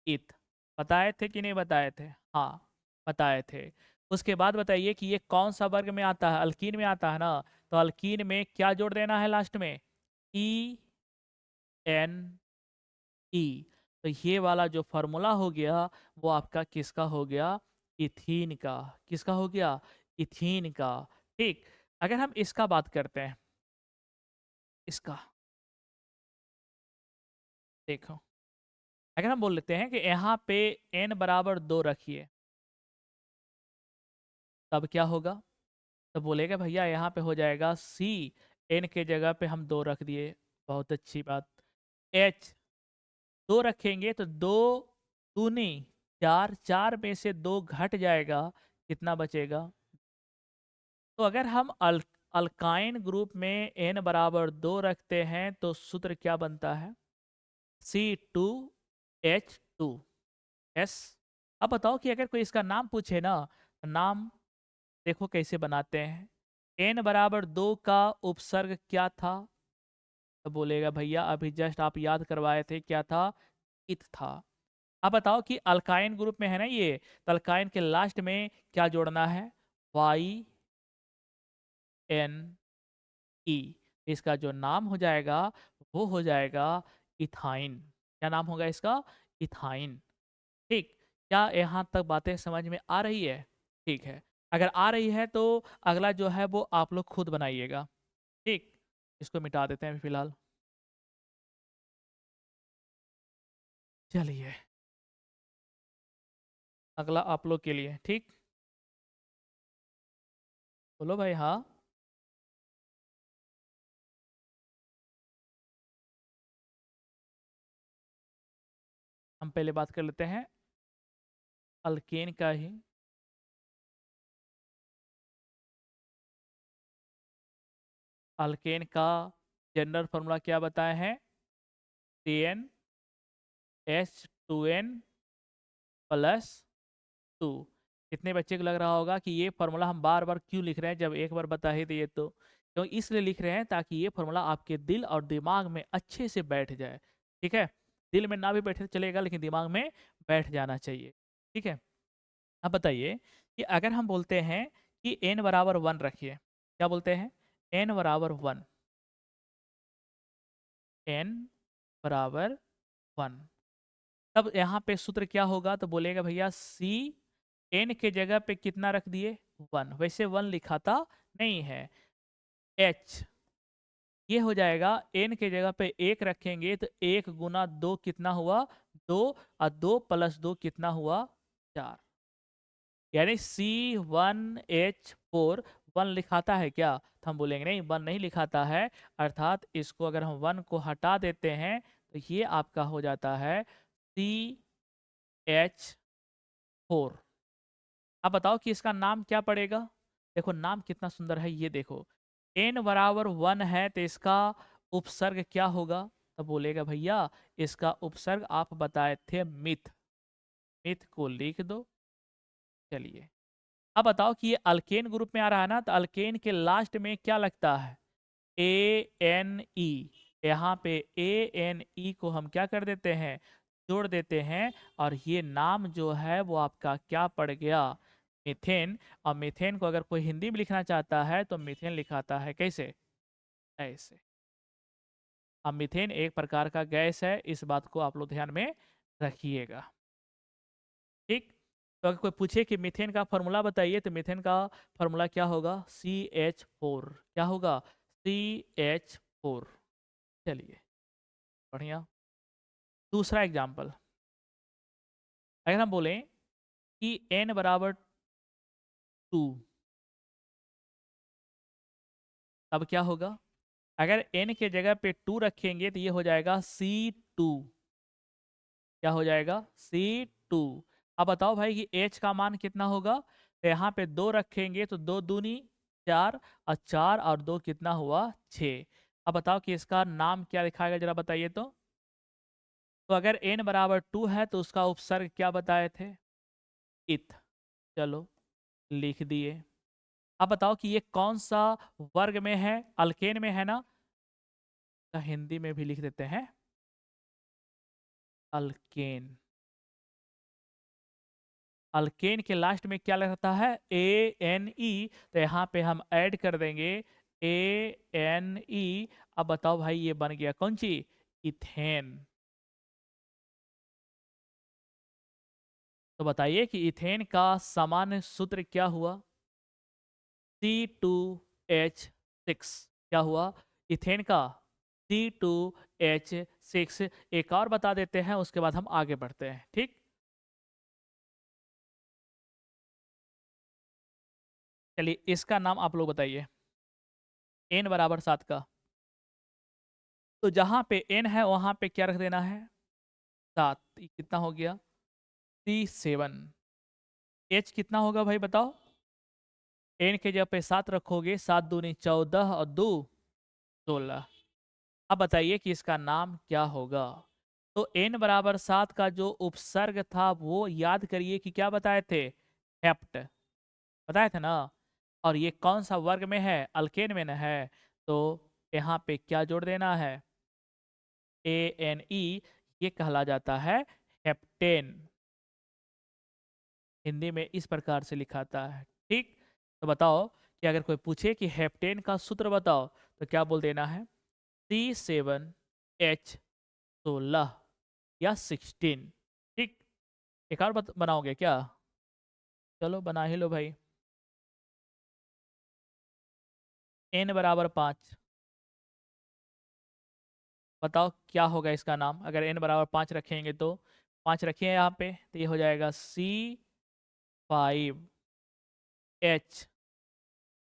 इत। बताए थे कि नहीं बताए थे? हाँ, बताए थे। उसके बाद बताइए कि ये कौन सा वर्ग में आता है? अल्कीन में आता है ना। तो अल्कीन में क्या जोड़ देना है लास्ट में? E N E। तो ये वाला जो फॉर्मूला हो गया वो आपका किसका हो गया? इथीन का। किसका हो गया? इथीन का। ठीक। अगर हम इसका बात करते हैं, इसका देखो, अगर हम बोल लेते हैं कि यहाँ पे n बराबर 2 रखिए, तब क्या होगा? तो बोलेगा भैया यहाँ पे हो जाएगा C। n के जगह पे हम 2 रख दिए, बहुत अच्छी बात। H 2 रखेंगे तो 2 दूनी 4, 4 में से 2 घट जाएगा, कितना बचेगा? तो अगर हम अल्काइन ग्रुप में n बराबर 2 रखते हैं तो सूत्र क्या बनता है? C2H2। यस। अब बताओ कि अगर कोई इसका नाम पूछे ना, तो नाम देखो कैसे बनाते हैं। n बराबर 2 का उपसर्ग क्या था? तो बोलेगा भैया अभी जस्ट आप याद करवाए थे, क्या था? इत था। अब बताओ कि अल्काइन ग्रुप में है ना ये, तो अल्काइन के लास्ट में क्या जोड़ना है? YNE। इसका जो नाम हो जाएगा वो हो जाएगा इथाइन। क्या नाम होगा इसका? इथाइन। ठीक। क्या यहाँ तक बातें समझ में आ रही है? ठीक है। अगर आ रही है तो अगला जो है वो आप लोग खुद बनाइएगा। ठीक। इसको मिटा देते हैं फिलहाल। चलिए, अगला आप लोग के लिए। ठीक। बोलो भाई। हाँ। हम पहले बात कर लेते हैं अल्केन का ही। अल्केन का जनरल फार्मूला क्या बताए हैं? CnH2n+2। कितने बच्चे को लग रहा होगा कि ये फार्मूला हम बार बार क्यों लिख रहे हैं, जब एक बार बता ही दिए तो? क्यों इसलिए लिख रहे हैं ताकि ये फार्मूला आपके दिल और दिमाग में अच्छे से बैठ जाए। ठीक है। दिल में ना भी बैठे तो चलेगा, लेकिन दिमाग में बैठ जाना चाहिए। ठीक है। अब बताइए कि अगर हम बोलते हैं कि n बराबर 1 रखिए, क्या बोलते हैं? n बराबर 1। n बराबर 1। तब यहाँ पे सूत्र क्या होगा? तो बोलेगा भैया C, n के जगह पे कितना रख दिए? 1। वैसे 1 लिखा था नहीं है। H ये हो जाएगा n के जगह पे 1 रखेंगे तो 1 गुना 2 कितना हुआ 2, और 2 प्लस 2 कितना हुआ 4। यानी C1H4 1 लिखाता है क्या? तो हम बोलेंगे नहीं 1 नहीं लिखाता है, अर्थात इसको अगर हम 1 को हटा देते हैं तो ये आपका हो जाता है CH4। अब बताओ कि इसका नाम क्या पड़ेगा? देखो नाम कितना सुंदर है, ये देखो n बराबर 1 है तो इसका उपसर्ग क्या होगा? तो बोलेगा भैया इसका उपसर्ग आप बताए थे मिथ, मिथ को लिख दो। चलिए अब बताओ कि ये अल्केन ग्रुप में आ रहा है ना, तो अल्केन के लास्ट में क्या लगता है? ANE। यहाँ पे ANE को हम क्या कर देते हैं? जोड़ देते हैं, और ये नाम जो है वो आपका क्या पड़ गया? मीथेन। और मीथेन को अगर कोई हिंदी में लिखना चाहता है तो मीथेन लिखाता है कैसे? ऐसे। अब मीथेन एक प्रकार का गैस है, इस बात को आप लोग ध्यान में रखिएगा। ठीक। तो अगर कोई पूछे कि मीथेन का फॉर्मूला बताइए तो मीथेन का फॉर्मूला क्या होगा? CH4। क्या होगा? CH4। चलिए बढ़िया। दूसरा एग्जाम्पल, अगर हम बोलें कि n बराबर 2, तब क्या होगा? अगर n के जगह पे 2 रखेंगे तो ये हो जाएगा C2। क्या हो जाएगा? C2। अब बताओ भाई कि H का मान कितना होगा? तो यहाँ पे 2 रखेंगे तो 2 दूनी 4, और 4 और 2 कितना हुआ? 6। अब बताओ कि इसका नाम क्या लिखाएगा, जरा बताइए तो अगर n बराबर 2 है तो उसका उपसर्ग क्या बताए थे? इथ। चलो लिख दिए। अब बताओ कि ये कौन सा वर्ग में है? अल्केन में है ना? तो हिंदी में भी लिख देते हैं अल्केन। अल्केन के लास्ट में क्या लगता है? ANE। तो यहाँ पे हम ऐड कर देंगे ANE। अब बताओ भाई ये बन गया कौन सी? इथेन। तो बताइए कि इथेन का सामान्य सूत्र क्या हुआ? C2H6। क्या हुआ इथेन का? C2H6। एक और बता देते हैं, उसके बाद हम आगे बढ़ते हैं। ठीक। चलिए इसका नाम आप लोग बताइए, n बराबर 7 का। तो जहां पे n है वहां पे क्या रख देना है? 7। कितना हो गया? C7। h कितना होगा भाई बताओ? n के जगह पे 7 रखोगे, 7 दूनी 14 और 2 16। अब बताइए कि इसका नाम क्या होगा? तो n बराबर 7 का जो उपसर्ग था वो याद करिए कि क्या बताए थे? हेप्ट। बताए थे ना? और ये कौन सा वर्ग में है? अल्केन में न है। तो यहाँ पे क्या जोड़ देना है? ANE। ये कहला जाता है हेप्टेन। हिंदी में इस प्रकार से लिखाता है। ठीक। तो बताओ कि अगर कोई पूछे कि हेप्टेन का सूत्र बताओ तो क्या बोल देना है? C7H16 या 16। ठीक। एक और बनाओगे क्या? चलो बना ही लो भाई। n बराबर 5। बताओ क्या होगा इसका नाम? अगर n बराबर 5 रखेंगे तो 5 रखिए यहाँ पे, तो ये हो जाएगा C5H।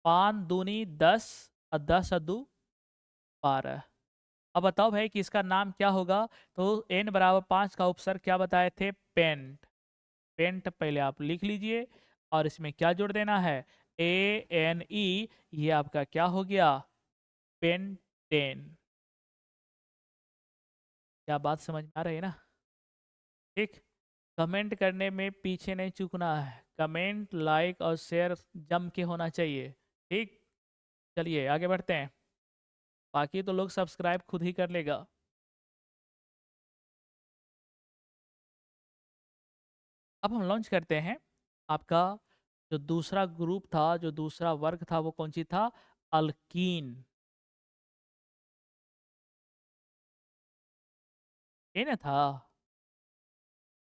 5 दूनी 10 और 10 और 2 12। अब बताओ भाई कि इसका नाम क्या होगा? तो n बराबर 5 का उपसर्ग क्या बताए थे? पेंट। पेंट पहले आप लिख लीजिए, और इसमें क्या जोड़ देना है? ANE। ये आपका क्या हो गया? पेंटेन। क्या बात समझ में आ रही है ना? ठीक। कमेंट करने में पीछे नहीं चूकना है, कमेंट लाइक और शेयर जम के होना चाहिए। ठीक। चलिए आगे बढ़ते हैं, बाकी तो लोग सब्सक्राइब खुद ही कर लेगा। अब हम लॉन्च करते हैं आपका जो दूसरा ग्रुप था, जो दूसरा वर्ग था, वो कौन सी था? अल्कीन। ये ना था?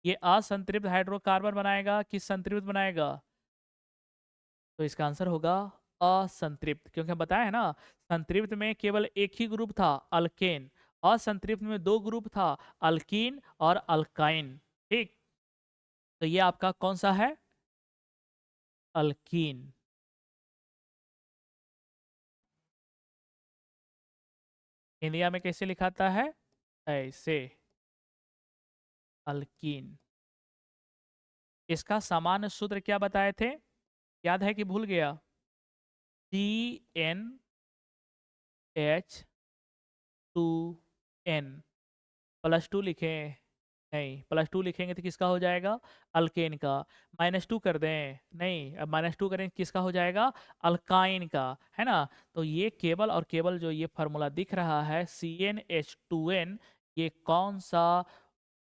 ये असंतृप्त हाइड्रोकार्बन बनाएगा कि संतृप्त बनाएगा? तो इसका आंसर होगा असंतृप्त, क्योंकि हम बताया है ना, संतृप्त में केवल एक ही ग्रुप था, अल्केन। असंतृप्त में दो ग्रुप था, अल्कीन और अल्काइन। ठीक, तो ये आपका कौन सा है? अल्कीन। इंडिया में कैसे लिखाता है? ऐसे, अल्कीन। इसका सामान्य सूत्र क्या बताए थे? याद है कि भूल गया? CnH2n +2 लिखें? नहीं, +2 लिखेंगे तो किसका हो जाएगा? अल्केन का। -2 कर दें? नहीं, अब -2 करें किसका हो जाएगा? अल्काइन का, है ना? तो ये केवल और केवल जो ये फार्मूला दिख रहा है CnH2n, ये कौन सा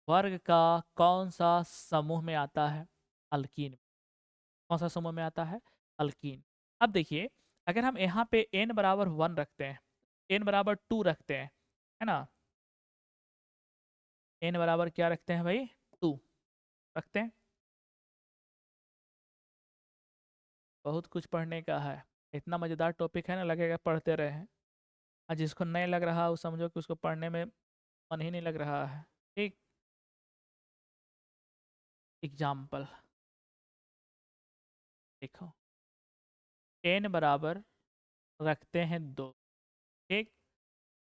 वर्ग का कौन सा समूह में आता है? अल्कीन। कौन सा समूह में आता है? अल्कीन। अब देखिए, अगर हम यहाँ पे n बराबर 1 रखते हैं, n बराबर 2 रखते हैं, है ना? n बराबर क्या रखते हैं भाई? 2 रखते हैं। बहुत कुछ पढ़ने का है, इतना मज़ेदार टॉपिक है ना, लगेगा पढ़ते रहे हैं। और जिसको नहीं लग रहा वो समझो कि उसको पढ़ने में मन ही नहीं लग रहा है। ठीक, एग्जाम्पल देखो, n बराबर रखते हैं 2। ठीक,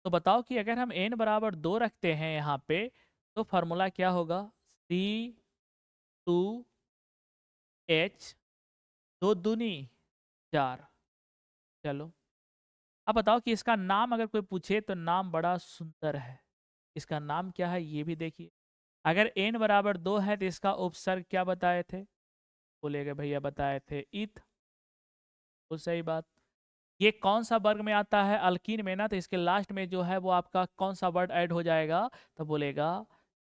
तो बताओ कि अगर हम n बराबर 2 रखते हैं यहाँ पे, तो फार्मूला क्या होगा? C2H, 2 दूनी 4। चलो, अब बताओ कि इसका नाम अगर कोई पूछे तो नाम बड़ा सुंदर है। इसका नाम क्या है ये भी देखिए। अगर n बराबर 2 है तो इसका उपसर्ग क्या बताए थे? बोलेगा भैया बताए थे ईथ। तो सही बात। ये कौन सा वर्ग में आता है? अल्कीन में ना, तो इसके लास्ट में जो है वो आपका कौन सा वर्ड ऐड हो जाएगा? तो बोलेगा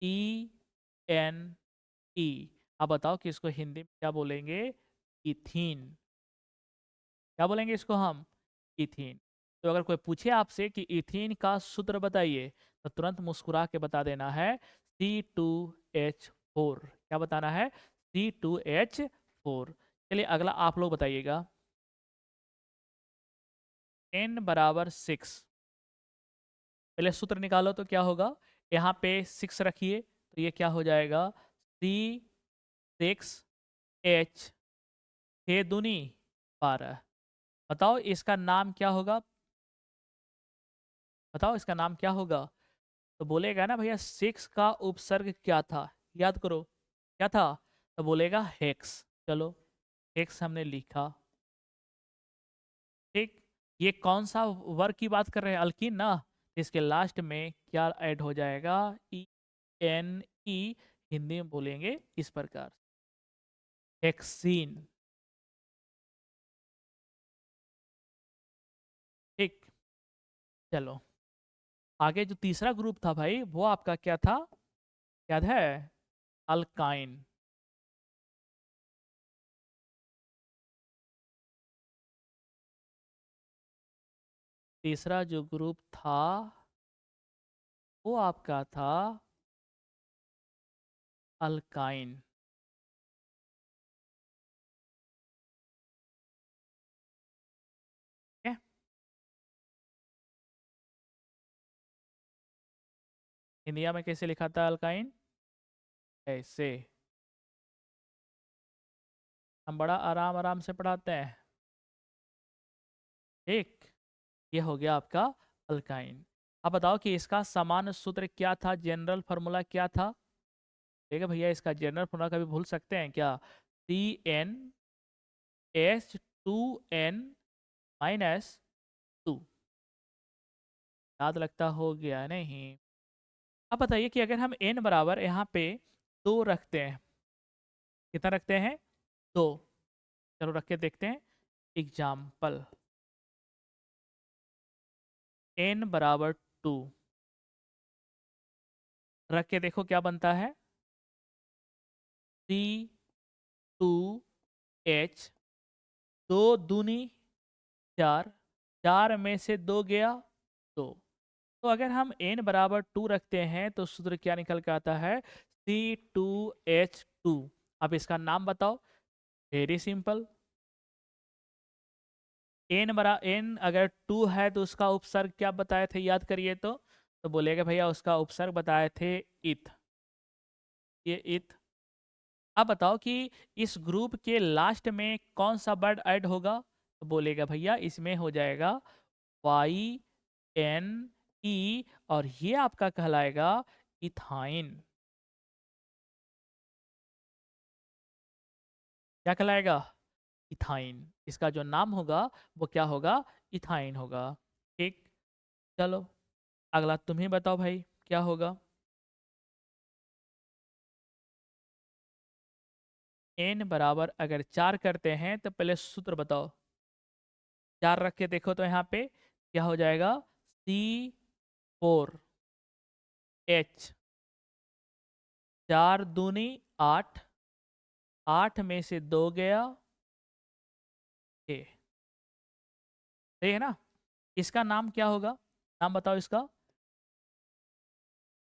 E N E। अब बताओ कि इसको हिंदी में क्या बोलेंगे? इथीन। क्या बोलेंगे इसको हम? इथीन। तो अगर कोई पूछे आपसे कि इथीन का सूत्र बताइए, तो तुरंत मुस्कुरा के बता देना है C2H4। क्या बताना है? C2H4। चलिए अगला आप लोग बताइएगा। n बराबर 6, पहले सूत्र निकालो तो क्या होगा? यहाँ पे 6 रखिए तो ये क्या हो जाएगा? C6H, 6 दूनी 12। बताओ इसका नाम क्या होगा? बताओ इसका नाम क्या होगा? तो बोलेगा ना भैया 6 का उपसर्ग क्या था? याद करो, क्या था? तो बोलेगा हेक्स। चलो, हेक्स हमने लिखा। ठीक, ये कौन सा वर्ग की बात कर रहे हैं? अल्कीन ना। इसके लास्ट में क्या ऐड हो जाएगा? E N E। हिंदी में बोलेंगे इस प्रकार, हेक्सीन। ठीक, चलो आगे जो तीसरा ग्रुप था भाई वो आपका क्या था? याद है? अल्काइन। तीसरा जो ग्रुप था वो आपका था अल्काइन। ठीक है, इंडिया में कैसे लिखा था अल्काइन? ऐसे। हम बड़ा आराम आराम से पढ़ाते हैं। ठीक, ये हो गया आपका अल्काइन। अब बताओ कि इसका सामान्य सूत्र क्या था? जनरल फार्मूला क्या था? ठीक है भैया, इसका जनरल फार्मूला कभी भूल सकते हैं क्या? CnH2n-2। याद लगता हो गया नहीं? अब बताइए कि अगर हम n बराबर यहाँ पे 2 रखते हैं, कितना रखते हैं? 2। चलो रख के देखते हैं। एग्जाम्पल, n बराबर 2 रख के देखो क्या बनता है? C2H, 2 दूनी 4, 4 में से 2 गया 2। तो अगर हम n बराबर 2 रखते हैं तो सूत्र क्या निकल के आता है? C2H2। अब इसका नाम बताओ। वेरी सिंपल, एन अगर 2 है तो उसका उपसर्ग क्या बताए थे, याद करिए तो बोलेगा भैया उसका उपसर्ग बताए थे इथ, ये इथ। अब बताओ कि इस ग्रुप के लास्ट में कौन सा वर्ड ऐड होगा, तो बोलेगा भैया इसमें हो जाएगा वाई एन ई, और ये आपका कहलाएगा इथाइन। क्या कहलाएगा, इथाइन। इसका जो नाम होगा वो क्या होगा, इथाइन होगा। ठीक, चलो अगला तुम ही बताओ भाई क्या होगा। एन बराबर अगर 4 करते हैं तो पहले सूत्र बताओ। 4 रख के देखो तो यहाँ पे क्या हो जाएगा, C4H, 4 दूनी 8, 8 में से 2 गया 6, सही है ना। इसका नाम क्या होगा, नाम बताओ इसका।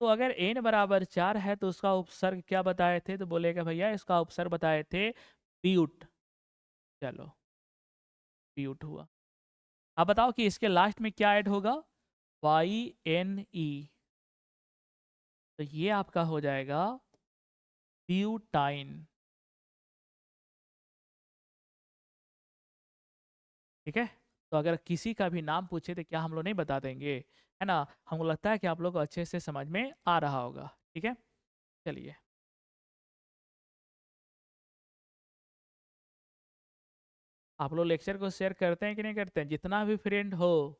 तो अगर n बराबर 4 है तो उसका उपसर्ग क्या बताए थे, तो बोलेगा भैया इसका उपसर्ग बताए थे ब्यूट। चलो ब्यूट हुआ। अब बताओ कि इसके लास्ट में क्या ऐड होगा, YNE, तो ये आपका हो जाएगा ब्यूटाइन। ठीक है, तो अगर किसी का भी नाम पूछे तो क्या हम लोग नहीं बता देंगे, है ना। हमको लगता है कि आप लोग को अच्छे से समझ में आ रहा होगा। ठीक है, चलिए। आप लोग लेक्चर को शेयर करते हैं कि नहीं करते हैं, जितना भी फ्रेंड हो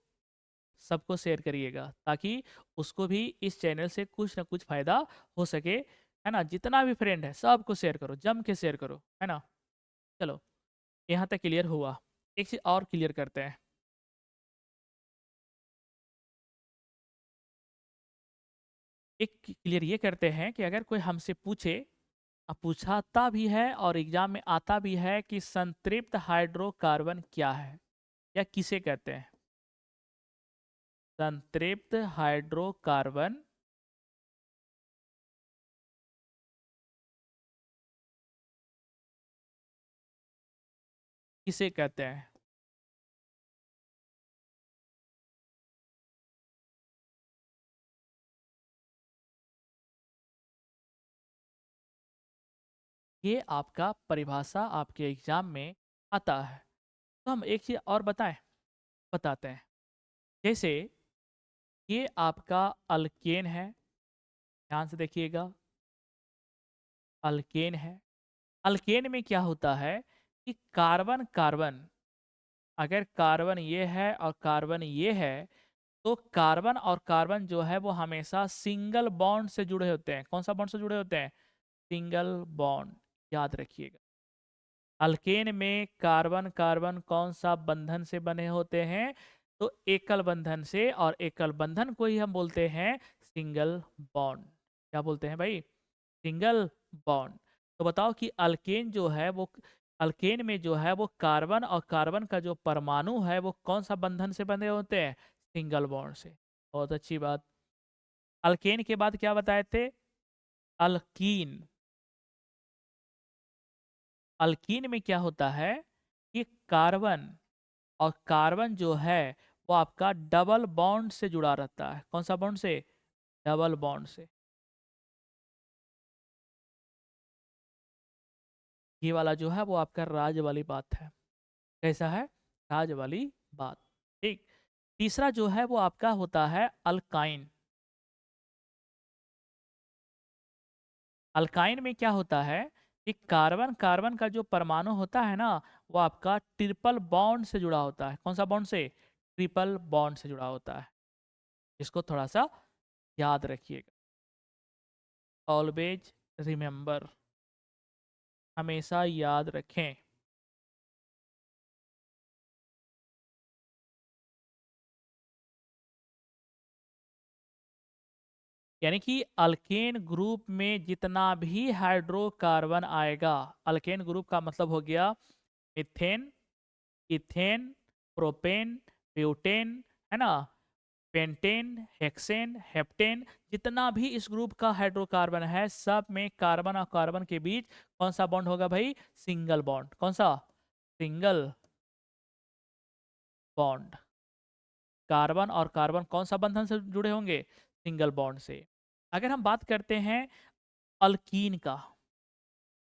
सबको शेयर करिएगा, ताकि उसको भी इस चैनल से कुछ ना कुछ फायदा हो सके, है ना। जितना भी फ्रेंड है सबको शेयर करो, जम के शेयर करो, है ना। चलो यहाँ तक क्लियर हुआ। एक चीज और क्लियर करते हैं। एक क्लियर ये करते हैं कि अगर कोई हमसे पूछे, पूछाता भी है और एग्जाम में आता भी है कि संतृप्त हाइड्रोकार्बन क्या है या किसे कहते हैं, संतृप्त हाइड्रोकार्बन किसे कहते हैं। ये आपका परिभाषा आपके एग्जाम में आता है। तो हम एक चीज और बताते हैं। जैसे ये आपका अल्केन है, ध्यान से देखिएगा, अल्केन है। अल्केन में क्या होता है कि कार्बन कार्बन, अगर कार्बन ये है और कार्बन ये है, तो कार्बन और कार्बन जो है वो हमेशा सिंगल बॉन्ड से जुड़े होते हैं। कौन सा बॉन्ड से जुड़े होते हैं, सिंगल बॉन्ड, याद रखिएगा। अल्केन में कार्बन कार्बन कौन सा बंधन से बने होते हैं, तो एकल बंधन से, और एकल बंधन को ही हम बोलते हैं सिंगल बॉन्ड। क्या बोलते हैं भाई, सिंगल बॉन्ड। तो बताओ कि अल्केन जो है वो, अल्केन में जो है वो कार्बन और कार्बन का जो परमाणु है वो कौन सा बंधन से बने होते हैं, सिंगल बॉन्ड से। बहुत अच्छी बात। अल्केन के बाद क्या बताए थे, अल्कीन। अल्कीन में क्या होता है कि कार्बन और कार्बन जो है वो आपका डबल बॉन्ड से जुड़ा रहता है। कौन सा बॉन्ड से, डबल बॉन्ड से। ये वाला जो है वो आपका राज वाली बात है। कैसा है, राज वाली बात। ठीक, तीसरा जो है वो आपका होता है अल्काइन। अल्काइन में क्या होता है कि कार्बन कार्बन का जो परमाणु होता है ना, वो आपका ट्रिपल बॉन्ड से जुड़ा होता है। कौन सा बॉन्ड से, ट्रिपल बॉन्ड से जुड़ा होता है। इसको थोड़ा सा याद रखिएगा, ऑलवेज रिमेंबर, हमेशा याद रखें। यानी कि अल्केन ग्रुप में जितना भी हाइड्रोकार्बन आएगा, अल्केन ग्रुप का मतलब हो गया मिथेन, इथेन, प्रोपेन, ब्यूटेन, है ना, पेंटेन, हेक्सेन, हेप्टेन, जितना भी इस ग्रुप का हाइड्रोकार्बन है सब में कार्बन और कार्बन के बीच कौन सा बॉन्ड होगा भाई, सिंगल बॉन्ड। कौन सा, सिंगल बॉन्ड। कार्बन और कार्बन कौन सा बंधन से जुड़े होंगे? सिंगल बॉन्ड से। अगर हम बात करते हैं अल्कीन का,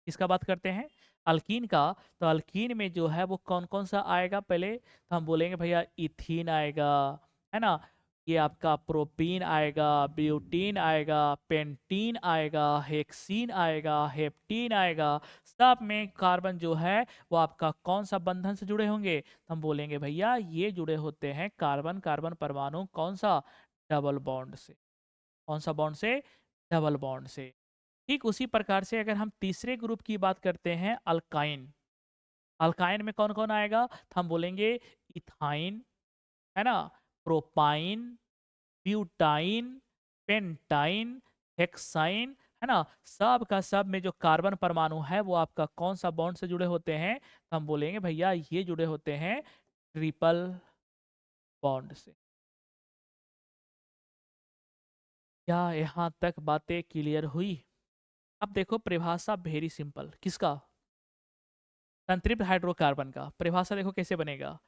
किसका बात करते हैं? अल्कीन का। तो अल्कीन में जो है वो कौन कौन सा आएगा? पहले तो हम बोलेंगे भैया इथीन आएगा, है ना, ये आपका प्रोपीन आएगा, ब्यूटीन आएगा, पेंटीन आएगा, हेक्सीन आएगा, हेप्टीन आएगा। सब में कार्बन जो है वो आपका कौन सा बंधन से जुड़े होंगे? तो हम बोलेंगे भैया ये जुड़े होते हैं कार्बन कार्बन परमाणु कौन सा? डबल बॉन्ड से। कौन सा बॉन्ड से? डबल बॉन्ड से। ठीक उसी प्रकार से अगर हम तीसरे ग्रुप की बात करते हैं अल्काइन, अल्काइन में कौन कौन आएगा? तो हम बोलेंगे इथाइन, है ना, प्रोपाइन, ब्यूटाइन, पेंटाइन, हेक्साइन, है ना। सब का सब में जो कार्बन परमाणु है वो आपका कौन सा बॉन्ड से जुड़े होते हैं? तो हम बोलेंगे भैया ये जुड़े होते हैं ट्रिपल बॉन्ड से। क्या यहाँ तक बातें क्लियर हुई? अब देखो परिभाषा वेरी सिंपल, किसका? संतृप्त हाइड्रोकार्बन का। परिभाषा देखो कैसे बनेगा।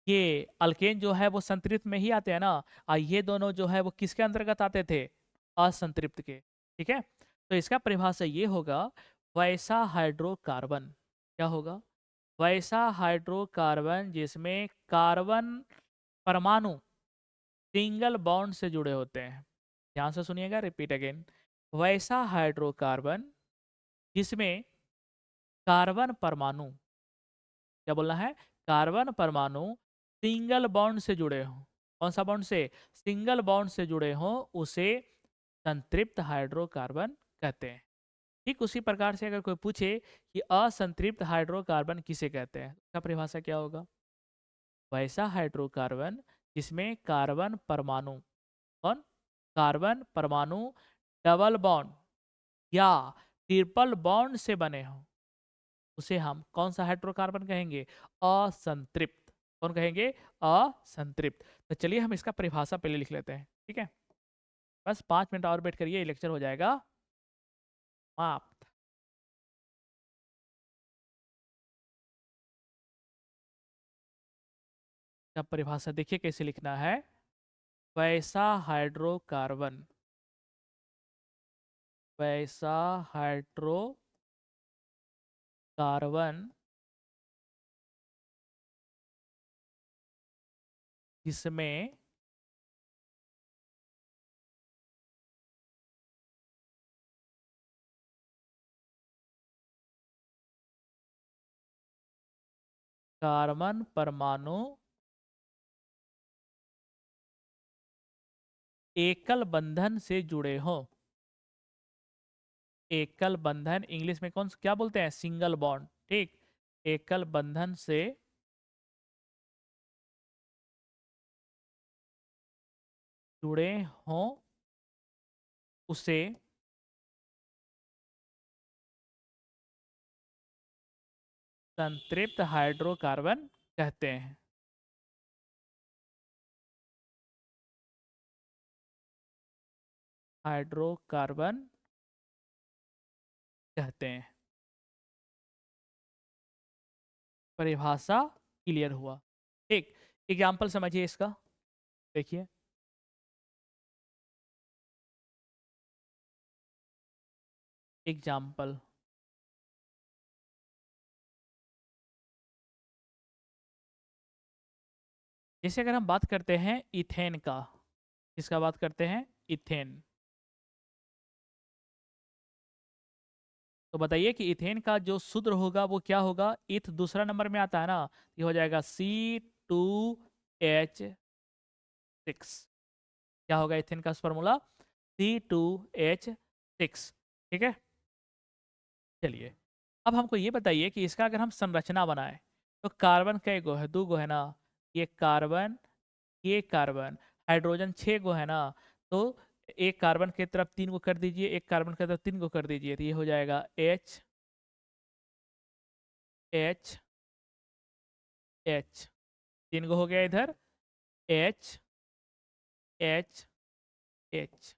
ये अल्केन जो है वो संतृप्त में ही आते हैं ना, और ये दोनों जो है वो किसके अंतर्गत आते थे? असंतृप्त के। ठीक है, तो इसका परिभाषा ये होगा, वैसा हाइड्रोकार्बन। क्या होगा? वैसा हाइड्रोकार्बन जिसमें कार्बन परमाणु सिंगल बॉन्ड से जुड़े होते हैं। ध्यान से सुनिएगा, रिपीट अगेन। वैसा हाइड्रोकार्बन जिसमें कार्बन परमाणु, क्या बोलना है? कार्बन परमाणु सिंगल बॉन्ड से जुड़े हों। कौन सा बॉन्ड से? सिंगल बॉन्ड से जुड़े हों, उसे संतृप्त हाइड्रोकार्बन कहते हैं। ठीक उसी प्रकार से अगर कोई पूछे कि असंतृप्त हाइड्रोकार्बन किसे कहते हैं, उसका परिभाषा क्या होगा? वैसा हाइड्रोकार्बन जिसमें कार्बन परमाणु, कौन? कार्बन परमाणु डबल बॉन्ड या ट्रिपल बॉन्ड से बने हों, उसे हम कौन सा हाइड्रोकार्बन कहेंगे? असंतृप्त। कौन कहेंगे? असंतृप्त। तो चलिए हम इसका परिभाषा पहले लिख लेते हैं, ठीक है। बस 5 मिनट और वेट करिए, लेक्चर हो जाएगा समाप्त। अब परिभाषा देखिए कैसे लिखना है। वैसा हाइड्रोकार्बन, वैसा हाइड्रोकार्बन जिसमें कार्बन परमाणु एकल बंधन से जुड़े हों। एकल बंधन इंग्लिश में कौन क्या बोलते हैं? Single bond. ठीक, एकल बंधन से जुड़े हों, उसे संतृप्त हाइड्रोकार्बन कहते हैं। हाइड्रोकार्बन कहते हैं। परिभाषा क्लियर हुआ। ठीक, एग्जाम्पल समझिए इसका। देखिए, एग्जाम्पल, जैसे अगर हम बात करते हैं इथेन का, किसका बात करते हैं? इथेन। तो बताइए कि इथेन का जो सूत्र होगा वो क्या होगा? इथ दूसरा नंबर में आता है ना, ये हो जाएगा C2H6। क्या होगा इथेन का फॉर्मूला? C2H6। ठीक है, चलिए अब हमको ये बताइए कि इसका अगर हम संरचना बनाए तो कार्बन कई गो है? 2 गो है ना। ये कार्बन, ये कार्बन, हाइड्रोजन 6 गो है ना। तो एक कार्बन की तरफ 3 गो कर दीजिए, एक कार्बन की तरफ 3 गो कर दीजिए, तो ये हो जाएगा H H H। 3 गो हो गया इधर, H H H।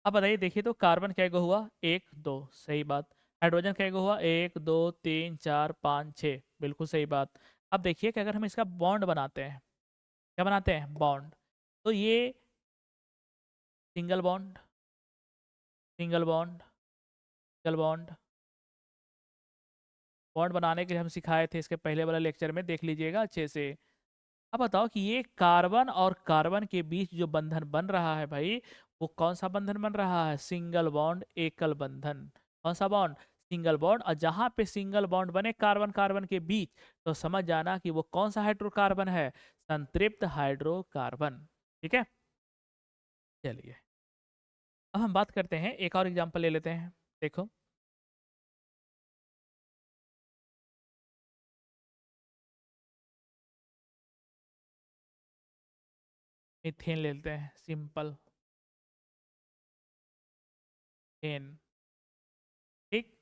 अब बताइए, देखिए तो कार्बन कै गो हुआ? 1 2, सही बात। हाइड्रोजन कै गो हुआ? 1 2 3 4 5 6, बिल्कुल सही बात। अब देखिए कि अगर हम इसका बॉन्ड बनाते हैं, क्या बनाते हैं, बॉन्ड। तो ये single bond, single bond, single bond, bond बनाने के लिए हम सिखाए थे इसके पहले वाले लेक्चर में, देख लीजिएगा अच्छे से। अब बताओ कि ये कार्बन और कार्बन के बीच जो बंधन बन रहा है भाई, वो कौन सा बंधन बन रहा है, सिंगल बॉन्ड एकल बंधन। कौन सा बॉन्ड, सिंगल बॉन्ड। और जहां पे सिंगल बॉन्ड बने कार्बन कार्बन के बीच, तो समझ जाना कि वो कौन सा हाइड्रोकार्बन है, संतृप्त हाइड्रोकार्बन। ठीक है, चलिए अब हम बात करते हैं, एक और एग्जांपल ले लेते हैं। देखो, मीथेन ले लेते हैं, सिंपल एन। ठीक,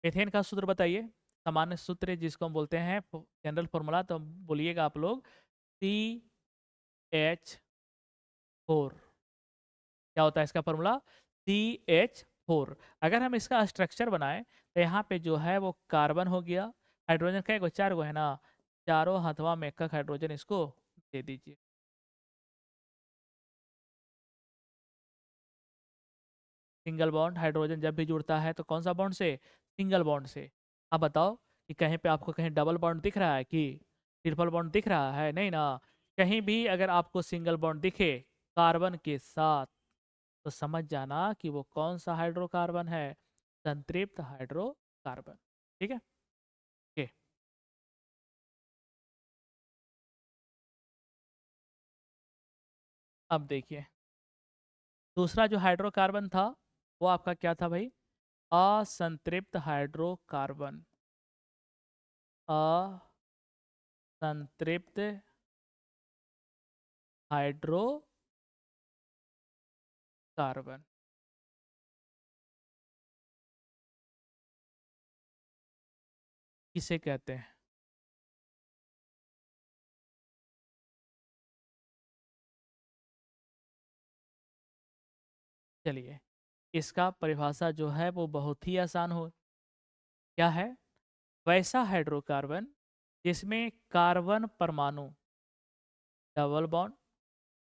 मीथेन का सूत्र बताइए, सामान्य सूत्र जिसको हम बोलते हैं जनरल फॉर्मूला, तो बोलिएगा आप लोग, CH4। क्या होता है इसका फॉर्मूला, CH4। अगर हम इसका स्ट्रक्चर बनाएं तो यहाँ पे जो है वो कार्बन हो गया, हाइड्रोजन का गो, 4 गो है ना, चारों हाथवा में एक हाइड्रोजन इसको दे दीजिए। सिंगल बॉन्ड, हाइड्रोजन जब भी जुड़ता है तो कौन सा बॉन्ड से, सिंगल बॉन्ड से। अब बताओ कि कहीं पे आपको कहीं डबल बॉन्ड दिख रहा है कि ट्रिपल बॉन्ड दिख रहा है, नहीं ना। कहीं भी अगर आपको सिंगल बॉन्ड दिखे कार्बन के साथ, तो समझ जाना कि वो कौन सा हाइड्रोकार्बन है, संतृप्त हाइड्रोकार्बन। ठीक है, ओके। अब देखिए, दूसरा जो हाइड्रोकार्बन था वो आपका क्या था भाई, असंतृप्त हाइड्रोकार्बन। असंतृप्त हाइड्रोकार्बन किसे कहते हैं, चलिए इसका परिभाषा जो है वो बहुत ही आसान हो, क्या है, वैसा हाइड्रोकार्बन जिसमें कार्बन परमाणु डबल बॉन्ड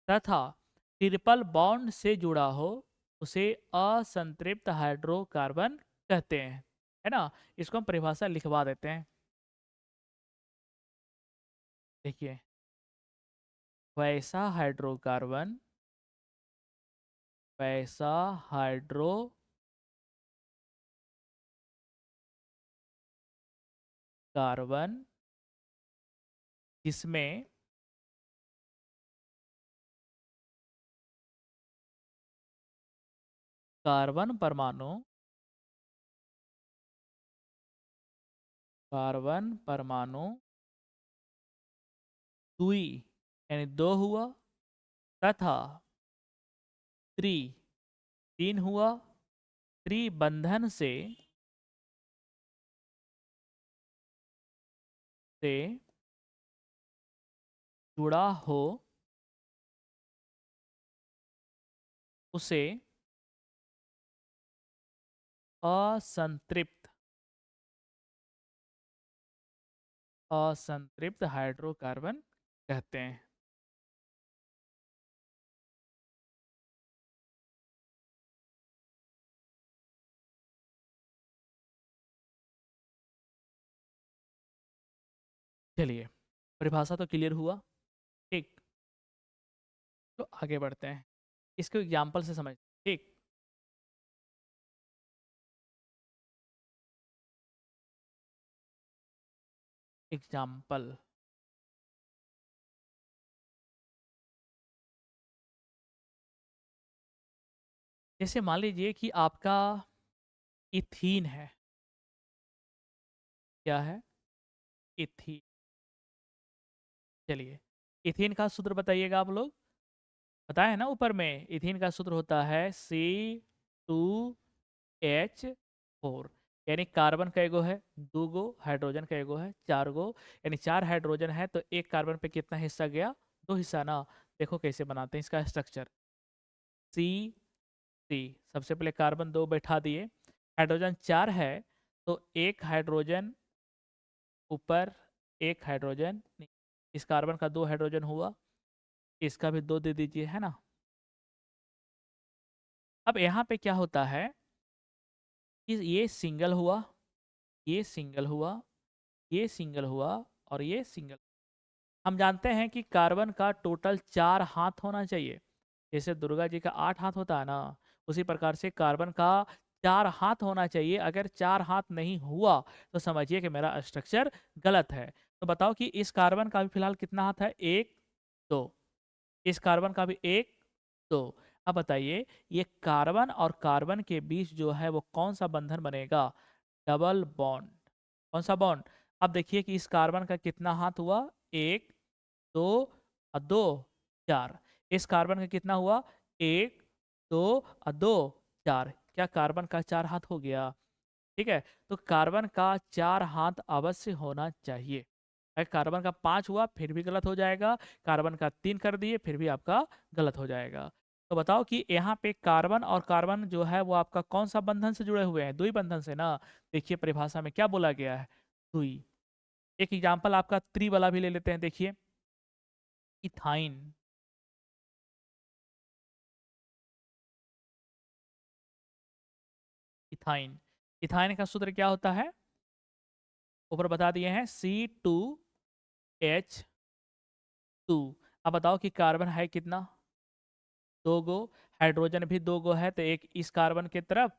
तथा ट्रिपल बॉन्ड से जुड़ा हो, उसे असंतृप्त हाइड्रोकार्बन कहते हैं, है ना। इसको हम परिभाषा लिखवा देते हैं। देखिए, वैसा हाइड्रोकार्बन, वैसा हाइड्रोकार्बन जिसमें कार्बन परमाणु, कार्बन परमाणु दुई यानी दो हुआ, तथा त्रि तीन हुआ, त्रिबंधन से जुड़ा हो, उसे असंतृप्त असंतृप्त हाइड्रोकार्बन कहते हैं। चलिए, परिभाषा तो क्लियर हुआ। ठीक, तो आगे बढ़ते हैं, इसको एग्जाम्पल से समझ। ठीक, एग्जाम्पल, जैसे मान लीजिए कि आपका इथीन है, क्या है, इथीन। चलिए, इथीन का सूत्र बताइएगा आप लोग, बताए ना ऊपर में, इथीन का सूत्र होता है C2H4। यानी कार्बन का एगो है, दो गो हाइड्रोजन का एगो है, चार गो, यानी चार हाइड्रोजन है तो एक कार्बन पे कितना हिस्सा गया, दो हिस्सा ना। देखो कैसे बनाते हैं इसका स्ट्रक्चर, C, सबसे पहले कार्बन दो बैठा दिए, हाइड्रोजन चार है तो एक हाइड्रोजन ऊपर, एक हाइड्रोजन इस कार्बन का दो हाइड्रोजन हुआ, इसका भी 2 दे दीजिए, है ना? अब यहाँ पे क्या होता है कि ये सिंगल हुआ, ये सिंगल हुआ, ये सिंगल हुआ और ये सिंगल। हम जानते हैं कि कार्बन का टोटल 4 हाथ होना चाहिए। जैसे दुर्गा जी का 8 हाथ होता है ना, उसी प्रकार से कार्बन का 4 हाथ होना चाहिए। अगर 4 हाथ नहीं हुआ तो समझिए कि मेरा स्ट्रक्चर गलत है। तो बताओ कि इस कार्बन का भी फिलहाल कितना हाथ है? 1, 2। इस कार्बन का भी 1, 2। अब बताइए ये कार्बन और कार्बन के बीच जो है वो कौन सा बंधन बनेगा? Double bond. कौन सा बॉन्ड? अब देखिए कि इस कार्बन का कितना हाथ हुआ? 1, 2 और 2, 4। इस कार्बन का कितना हुआ? 1, 2 और 2, 4। क्या कार्बन का 4 हाथ हो गया? ठीक है, तो कार्बन का 4 हाथ अवश्य होना चाहिए। अगर कार्बन का 5 हुआ फिर भी गलत हो जाएगा, कार्बन का 3 कर दिए फिर भी आपका गलत हो जाएगा। तो बताओ कि यहाँ पे कार्बन और कार्बन जो है वो आपका कौन सा बंधन से जुड़े हुए हैं? द्वि बंधन से ना। देखिए परिभाषा में क्या बोला गया है? द्वि। एक एग्जाम्पल आपका त्रि वाला भी ले लेते हैं, देखिए इथाइन। इथाइन, इथाइन का सूत्र क्या होता है? ऊपर बता दिए हैं, C2H2। अब बताओ कि कार्बन है कितना? 2 गो। हाइड्रोजन भी 2 गो है, तो एक इस कार्बन के तरफ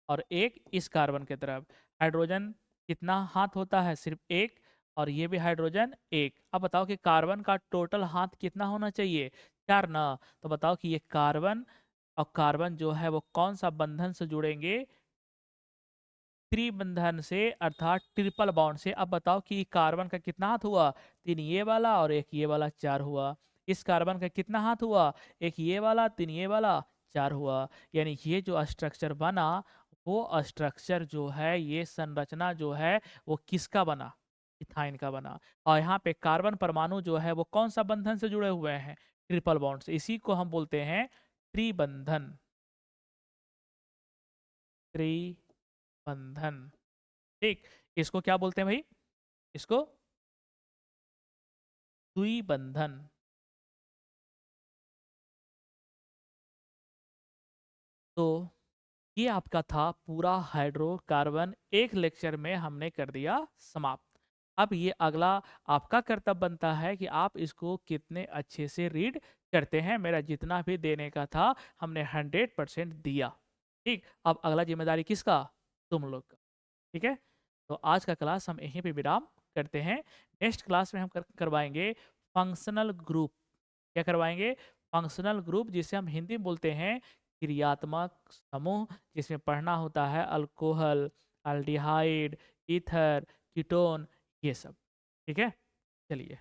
और एक इस कार्बन के तरफ। हाइड्रोजन कितना हाथ होता है? सिर्फ एक। और ये भी हाइड्रोजन 1। अब बताओ कि कार्बन का टोटल हाथ कितना होना चाहिए? 4 ना। तो बताओ कि ये कार्बन और कार्बन जो है वो कौन सा बंधन से जुड़ेंगे? त्रिबंधन से, अर्थात ट्रिपल बॉन्ड से। अब बताओ कि कार्बन का कितना हाथ हुआ? 3 ये वाला और एक ये वाला, 4 हुआ। इस कार्बन का कितना हाथ हुआ? एक ये वाला, 3 ये वाला, 4 हुआ। यानी ये जो स्ट्रक्चर बना, वो स्ट्रक्चर जो है, ये संरचना जो है वो किसका बना? इथाइन का बना। और यहाँ पे कार्बन परमाणु जो है वो कौन सा बंधन से जुड़े हुए हैं? ट्रिपल बॉन्ड से। इसी को हम बोलते हैं त्रिबंधन। त्रिबंधन। ठीक। इसको क्या बोलते हैं भाई? इसको द्विबंधन। तो ये आपका था पूरा हाइड्रोकार्बन, एक लेक्चर में हमने कर दिया समाप्त। अब ये अगला आपका कर्तव्य बनता है कि आप इसको कितने अच्छे से रीड करते हैं। मेरा जितना भी देने का था हमने 100% दिया। ठीक, अब अगला जिम्मेदारी किसका? तुम लोग का। ठीक है, तो आज का क्लास हम यहीं पे विराम करते हैं। नेक्स्ट क्लास में हम करवाएंगे फंक्शनल ग्रुप। क्या करवाएंगे? फंक्शनल ग्रुप, जिसे हम हिंदी में बोलते हैं क्रियात्मक समूह, जिसमें पढ़ना होता है अल्कोहल, अल्डिहाइड, ईथर, कीटोन, ये सब। ठीक है, चलिए।